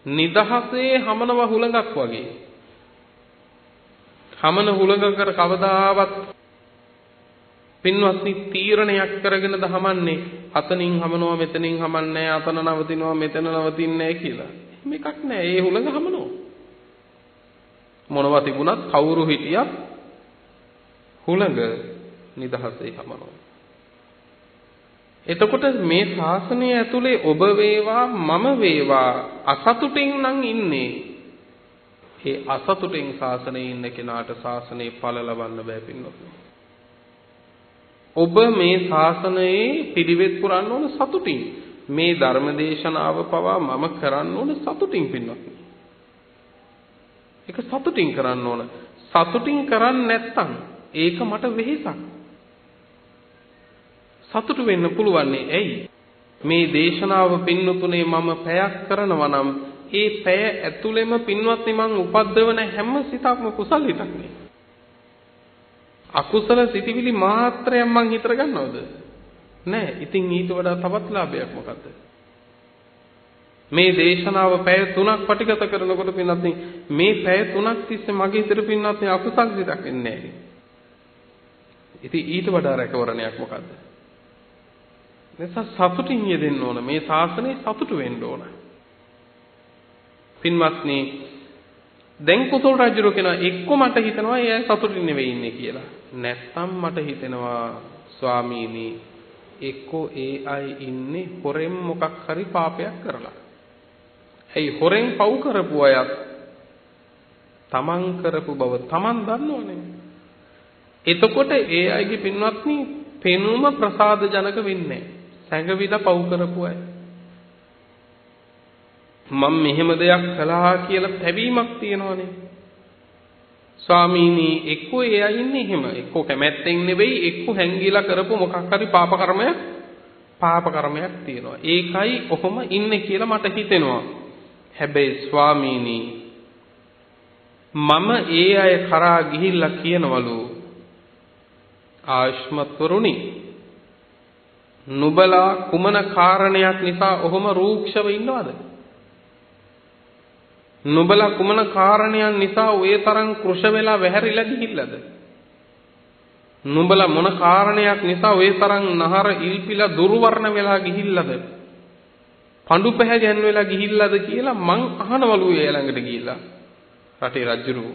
S1: නිදහසේ හමනව හුලඟක් වගේ. හමන හුලඟකට කවදාවත් පින්වත්නි තීරණයක් කරගෙන දහමන්නේ අතනින් හමනවා මෙතනින් හමන්නේ අතන නවතිනවා මෙතන නවතින්නේ නැහැ කියලා. මේකක් නැහැ. ඒ හුලඟ හමනවා. මොනවා තිබුණත් කවුරු හිටියත් හුලඟ නිදහසේ හමනවා. එතකොට මේ ශාසනය ඇතුලේ ඔබ වේවා මම වේවා අසතුටින් නම් ඉන්නේ. ඒ අසතුටින් ශාසනයේ ඉන්න කෙනාට ශාසනයේ ඵල ලබන්න බෑ පින්වත්නි. ඔබ මේ ශාසනයේ පිළිවෙත් පුරන්න ඕන සතුටින්. මේ ධර්ම දේශනාව පවා මම කරන්න ඕන සතුටින් පින්වත්නි. ඒක සතුටින් කරන්න ඕන. සතුටින් කරන්නේ නැත්තම් ඒක මට වෙහෙසක්. සතුටු වෙන්න පුළුවන් නේ. ඇයි? මේ දේශනාව පින්නතුනේ මම පැයක් කරනවා නම් ඒ පැය ඇතුළෙම පින්වත්නි මං උපද්දවන හැම සිතක්ම කුසල හිතක් නේ. අකුසල සිතිවිලි මාත්‍රයක් මං හිතර ගන්නවද? නෑ. ඉතින් ඊට වඩා තවත් ලාභයක් මොකද්ද? මේ දේශනාව පැය 3ක් පටිගත කරනකොට පින්වත්නි මේ පැය 3ක් තිස්සේ මගේ හිතට පින්වත්නි අකුසල් සිතක් එන්නේ නෑ. ඉතින් ඊට වඩා රැකවරණයක් මොකද්ද? නිසා සතුටින් යෙදෙන්න ඕන. මේ ශාසනයේ සතුටු වෙන්න ඕන. පින්වත්නි දැන් කුතුල් රජුර කෙනා එක්ක මට හිතෙනවා එයා සතුටින් නෙවෙයි ඉන්නේ කියලා. නැත්තම් මට හිතෙනවා ස්වාමීනි එක්ක ඒ අය ඉන්නේ හොරෙන් මොකක් හරි පාපයක් කරලා. ඇයි හොරෙන් පව් කරපු අයත් තමන් කරපු බව තමන් දන්නවනේ. එතකොට ඒ අයගේ පින්වත්නි පෙනුම ප්‍රසාද ජනක වෙන්නේ නැහැ. සංගවිලා පව් කරපු අය. මම මෙහෙම දෙයක් කළා කියලා තැවීමක් තියෙනවනේ. ස්වාමීනි එක්කෝ ඒ අය ඉන්නේ එහෙම. එක්කෝ කැමැත්තෙන් නෙවෙයි එක්කෝ හැංගිලා කරපු මොකක් හරි පාප කර්මයක් තියෙනවා. ඒකයි ඔහොම ඉන්නේ කියලා මට හිතෙනවා. හැබැයි ස්වාමීනි මම ඒ අය කරා ගිහිල්ලා කියනවලු ආශ්මත්වරුනි නුබලා කුමන කාරණයක් නිසා ඔහොම රූක්ෂව ඉන්නවද? නුබලා කුමන කාරණයක් නිසා ඔය තරම් කෘෂ වෙලා වැහැරිලා ගිහිල්ලාද? නුඹලා මොන කාරණයක් නිසා ඔය තරම් නහර ඉල්පිලා දුර්වර්ණ වෙලා ගිහිල්ලාද? පඳු පැහැගෙන වෙලා ගිහිල්ලාද කියලා මං අහනවලු ඒ ළඟට ගිහිල්ලා රටේ රජුරු.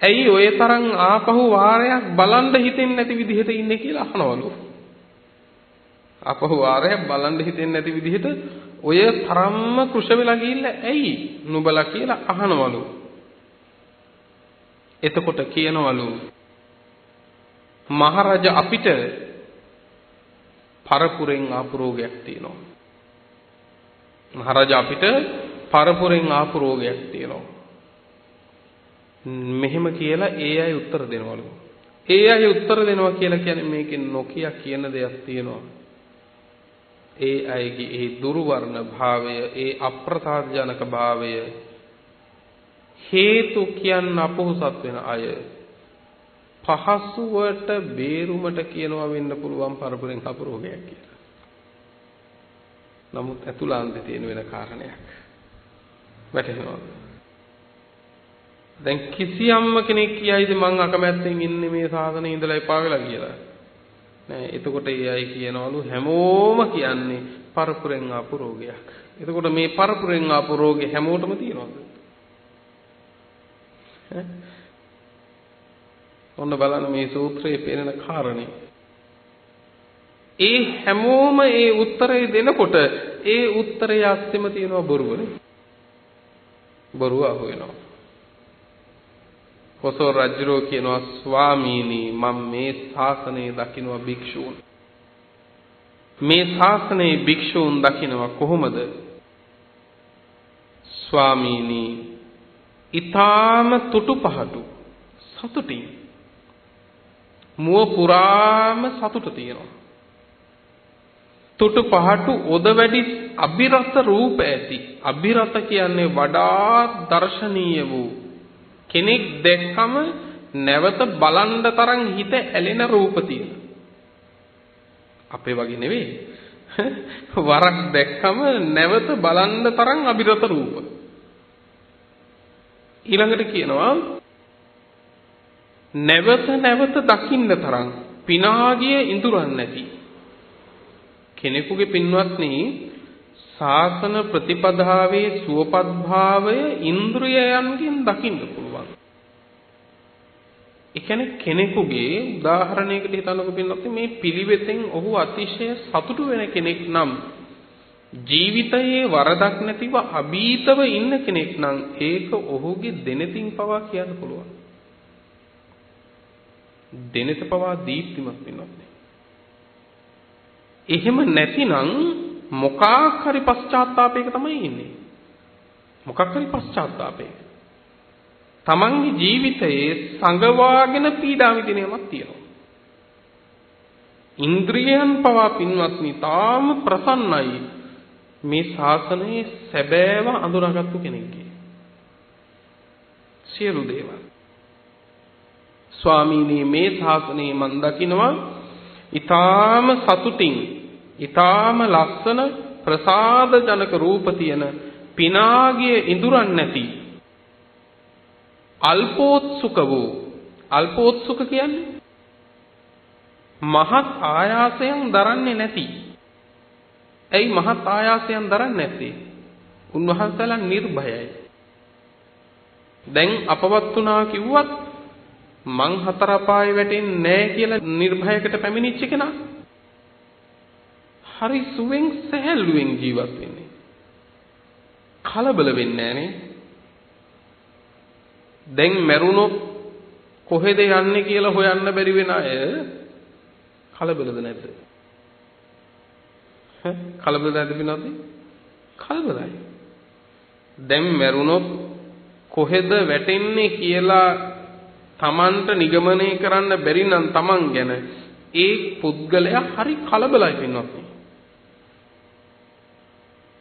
S1: ඇයි ඔය තරම් ආපහු වාරයක් බලන්න හිතෙන්නේ නැති විදිහට ඉන්නේ කියලා අහනවලු. ආපහු වාරයක් බලන්න හිතෙන්නේ නැති විදිහට ඔය තරම්ම කෘෂ වෙලා ගිහිල්ලා ඇයි නුඹලා කියලා අහනවලු. එතකොට කියනවලු මහරජ අපිට පරපුරෙන් ආපු රෝගයක් තියෙනවා. මහරජ අපිට පරපුරෙන් ආපු රෝගයක් තියෙනවා. මෙහෙම කියලා ඒ අය උත්තර දෙනවලු. ඒ අය උත්තර දෙනවා කියලා කියන්නේ මේකෙන් නොකිය කියන දෙයක් තියෙනවා. ඒ අයගේ ඒ දුර්වර්ණ භාවය, ඒ අප්‍රසාදජනක භාවය හේතු කියන්න අපොහසත් වෙන අය පහසුවට බේරුමට කියනවා වෙන්න පුළුවන් පරපුරෙන් ආපු රෝගයක් කියලා. නමුත් අතුලාන්තේ තියෙන වෙන කාරණයක්. වැටහෙනවද? දැන් කිසියම්ම කෙනෙක් කියයිද මං අකමැත්තෙන් ඉන්නේ මේ සාසනේ ඉඳලා එපා වෙලා කියලා. නෑ. එතකොට ඒ අය කියනවලු හැමෝම කියන්නේ පරපුරෙන් ආපු රෝගයක්. එතකොට මේ පරපුරෙන් ආපු රෝගේ හැමෝටම තියෙනවද? ඔන්න බලන්න මේ සූත්‍රයේ පෙනෙන කාරණේ. ඒ හැමෝම ඒ උත්තරය දෙනකොට ඒ උත්තරය අස්සෙම තියෙනවා බොරුවනේ. බොරුව අහු වෙනවා. කොසල් රජුරෝ කියනවා ස්වාමීනි මම මේ ශාසනය දකින්නවා භික්ෂූන්. මේ ශාසනයේ භික්ෂූන් දකින්නවා කොහොමද? ස්වාමීනි ඊ타ම තුටු පහටු සතුටින් මුව පුරාම සතුට තියෙනවා. තුටු පහටු ඔද වැඩි අභිරත රූප ඇති. අභිරත කියන්නේ වඩා දර්ශනීය වූ කෙනෙක් දැක්කම නැවත බලන්න තරම් හිත ඇලෙන රූප තියෙන. අපේ වගේ නෙවෙයි. වරක් දැක්කම නැවත බලන්න තරම් අභිරත රූප. ඊළඟට කියනවා නැවත නැවත දකින්න තරම් පිනාගිය ඉඳුරන් නැති කෙනෙකුගේ පින්වත්නි ශාසන ප්‍රතිපදාවේ සුවපත් භාවය ඉන්ද්‍රියයන්ගෙන් දකින්න පුළුවන්. ඒ කියන්නේ කෙනෙකුගේ උදාහරණයකට හිතන්නකො පින්වත්නි මේ පිළිවෙතෙන් ඔහු අතිශය සතුටු වෙන කෙනෙක් නම් ජීවිතයේ වරදක් නැතිව අභීතව ඉන්න කෙනෙක් නම් ඒක ඔහුගේ දෙනෙතින් පවා කියන්න පුළුවන්. දෙනෙත පවා දීප්තිමත් පින්වත්නි. එහෙම නැතිනම් මොකක් හරි පශ්චාත්තාපයක තමයි ඉන්නේ. මොකක් හරි පශ්චාත්තාපයක. තමන්ගේ ජීවිතයේ සංගවාගෙන පීඩා විඳිනයක් තියෙනවා. ඉන්ද්‍රියයන් පවා පින්වත්නි තාම ප්‍රසන්නයි මේ ශාසනයේ සැබෑව අඳුරගත්තු කෙනෙක්ගේ. සියලු දේවල්. ස්වාමීනි මේ ශාසනයේ මන් දකින්නවා ඊ타ම සතුටින් ඊ타ම ලස්සන ප්‍රසාද ජනක රූප තියෙන පිනාගිය ඉඳුරන් නැති අල්පෝත්සුක වූ අල්පෝත්සුක කියන්නේ මහත් ආයාසයෙන් දරන්නේ නැති. ඇයි මහත් ආයාසයෙන් දරන්නේ නැත්තේ? උන්වහන්සේලා නිර්භයයි. දැන් අපවත් වුණා කිව්වත් මං හතර අපායේ වැටෙන්නේ නැහැ කියලා නිර්භයකට පැමිණිච්ච කෙනා හරි සුවෙන් සැහැල්ලුවෙන් ජීවත් වෙන්නේ. කලබල වෙන්නේ නැහනේ. දැන් මැරුණොත් කොහෙද යන්නේ කියලා හොයන්න බැරි වෙන අය කලබලද නැද්ද? කලබලද නැද්ද පින්නත්? කලබලයි. දැන් මැරුණොත් කොහෙද වැටෙන්නේ කියලා තමන්ට නිගමනය කරන්න බැරි නම් තමන් ගැන ඒ පුද්ගලයා හරි කලබලයි පින්නත්.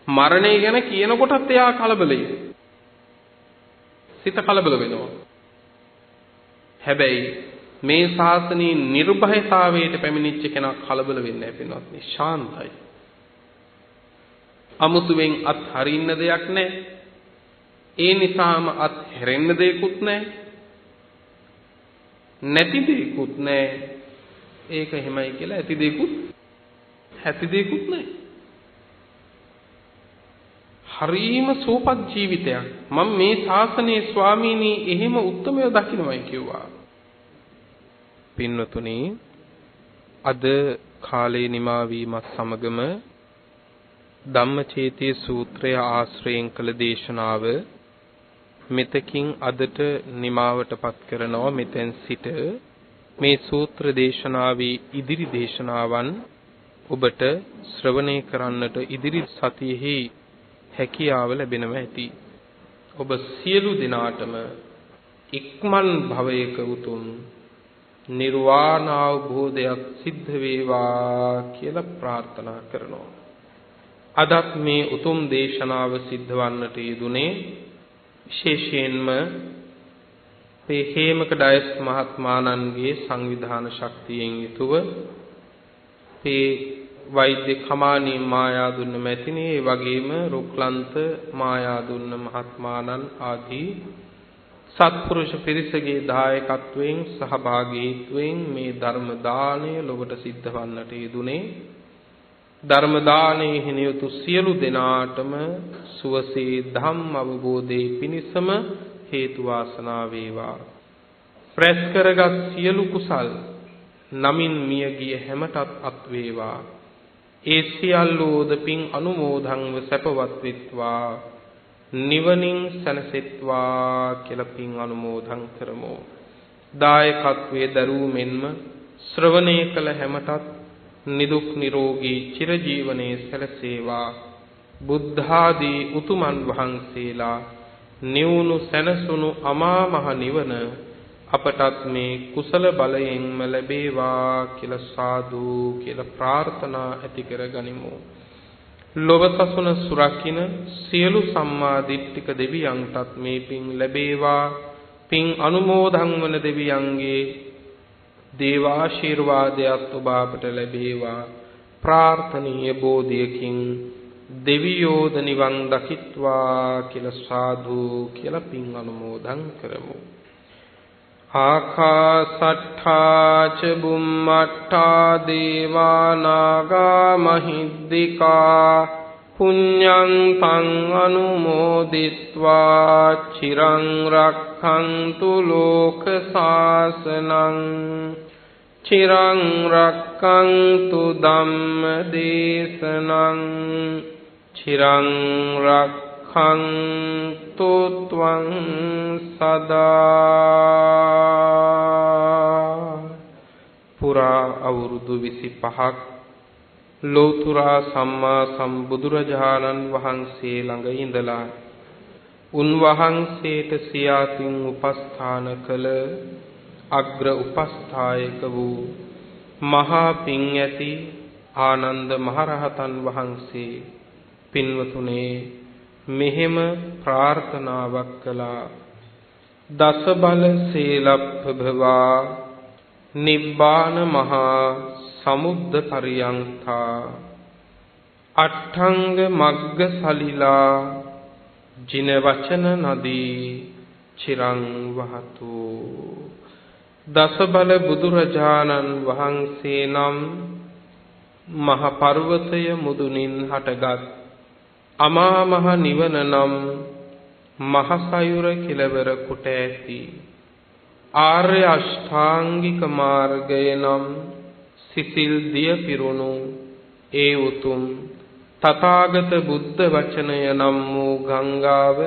S1: මරණය ගැන කියනකොටත් එයා කලබලයි. සිත කලබල වෙනවා. හැබැයි මේ ශාසනයේ නිර්භයතාවයට පැමිණිච්ච කෙනා කලබල වෙන්නේ නැහැ පින්වත්නි. ශාන්තයි. අමුතුවෙන් අත් හරින්න දෙයක් නැහැ. ඒ නිසාම අත් හැරෙන්න දෙයක්වත් නැහැ. නැති දෙයක්වත් නැහැ. ඒක එහෙමයි කියලා ඇති දෙයක්වත් ඇති දෙයක්වත් නැහැ. හරීම සෝපත් ජීවිතයක්. මම මේ ශාසනයේ ස්වාමීනි එහෙම උත්තරය දකින්නයි කිව්වා. පින්වතුනි අද කාලේ නිමා වීමත් සමගම ධම්මචේතී සූත්‍රය ආශ්‍රයෙන් කළ දේශනාව මෙතකින් අදට නිමාවටපත් කරනවා. මෙතෙන් සිට මේ සූත්‍ර දේශනාවේ ඉදිරි දේශනාවන් ඔබට ශ්‍රවණය කරන්නට ඉදිරි සතියෙහි හැකියාව ලැබෙනවා ඇති. ඔබ සියලු දෙනාටම ඉක්මන් භවයක උතුම් නිර්වාණ අවබෝධයක් සිද්ධ වේවා කියලා ප්‍රාර්ථනා කරනවා. අදත් මේ උතුම් දේශනාව සිද්ධවන්නට යෙදුනේ විශේෂයෙන්ම මේ හේමක ඩයස් මහත්මාණන්ගේ සංවිධාන ශක්තියෙන් යුතුව මේ වෛද්‍ය කමානී මායාදුන්න මැතිණිය, ඒ වගේම රුක්ලන්ත මායාදුන්න මහත්මාණන් ආදී සත්පුරුෂ පිරිසගේ දායකත්වයෙන් සහභාගීත්වයෙන් මේ ධර්ම දාණය ලොවට සිද්ධවන්නට යෙදුනේ. ධර්ම දානයේ හිමියතු සියලු දෙනාටම සුවසේ ධම්ම අවබෝධයේ පිණසම හේතු වාසනා වේවා. ප්‍රස් කරගත් සියලු කුසල් නමින් මිය ගිය හැමටත් අත් වේවා. ඒ සියල්ලෝද පින් අනුමෝදන්ව සැපවත් වෙත්වා, නිවනින් සැනසෙත්වා කියලා පින් අනුමෝදන් කරමු. දායකත්වයේ දරූ මෙන්ම ශ්‍රවණය කළ හැමටත් නිදුක් නිරෝගී චිරජීවනයේ සැලසේවා. බුද්ධාදී උතුමන් වහන්සේලා නිවුණු සැනසුණු අමා මහ නිවන අපටත් මේ කුසල බලයෙන්ම ලැබේවා කියලා සාදු කියලා ප්‍රාර්ථනා ඇති කරගනිමු. ලොව සසුන සුරකින්න සියලු සම්මා දිට්ඨික දෙවියන්ටත් මේ පින් ලැබේවා. පින් අනුමෝදන් වන දෙවියන්ගේ දේවාශිර්වාදයක් ඔබ අපට ලැබේවා. ප්‍රාර්ථනීය බෝධියකින් දෙවියෝද නිවන් දකිත්වා කියලා සාදු කියලා පින් අනුමෝදන් කරමු. ආකාසට්ඨා ච බුම්මට්ඨා දේවා නාග මහිද්దికා පුඤ්ඤං තං අනුමෝදිත්වා චිරං රක්ඛන්තු ලෝක සාසනං චිරං රක්ඛන්තු ධම්ම දේශනං චිරං රක්ඛන්තු ත්වං සදා. පුරා අවුරුදු 25ක් ලෝතුරා සම්මා සම්බුදුරජාණන් වහන්සේ ළඟ ඉඳලා උන්වහන්සේට සියාතින් උපස්ථාන කළ අග්‍ර උපස්ථායක වූ මහා පිං ඇති ආනන්ද මහරහතන් වහන්සේ පින්වතුනේ මෙහෙම ප්‍රාර්ථනාවක් කළා. දස බල සීලප්පභවා නිබ්බාන මහා සමුද්ද පරියන්තා අට්ඨංග මග්ග සලිලා ජින වචන නදී චිරං වහතු. දස බල බුදුරජාණන් වහන්සේ නම් මහ පර්වතය මුදුනින් හටගත් අමා මහ නිවන නම් මහ සයුර කෙළවර කොට ඇති ආර්ය අෂ්ටාංගික මාර්ගය නම් සිසිල් දිය පිරුණු ඒ උතුම් තථාගත බුද්ධ වචනය නම් වූ ගංගාව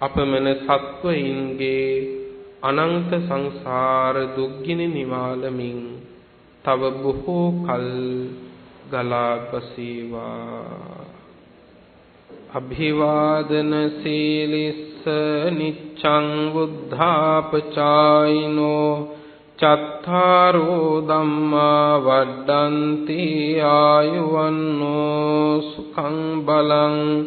S1: අපමණ සත්වයින්ගේ අනන්ත සංසාර දුක්ගිනි නිවාලමින් තව බොහෝ කල් ගලා බසීවා. අභිවාදන සීලිස්ස නිච්ඡං බුද්ධාපචායිනෝ චත්තාරෝ ධම්මා වඩ්ඩන්ති ආයුවන්නෝ සුඛං බලං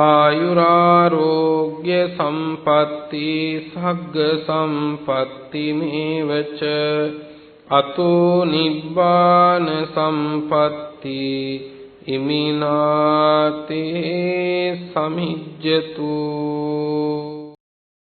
S1: ආයුරාෝග්‍ය සම්පatti සග්ග සම්පatti මේවච අතෝ නිබ්බාන සම්පatti ඉමිනාතේ සමිජ්ජතු.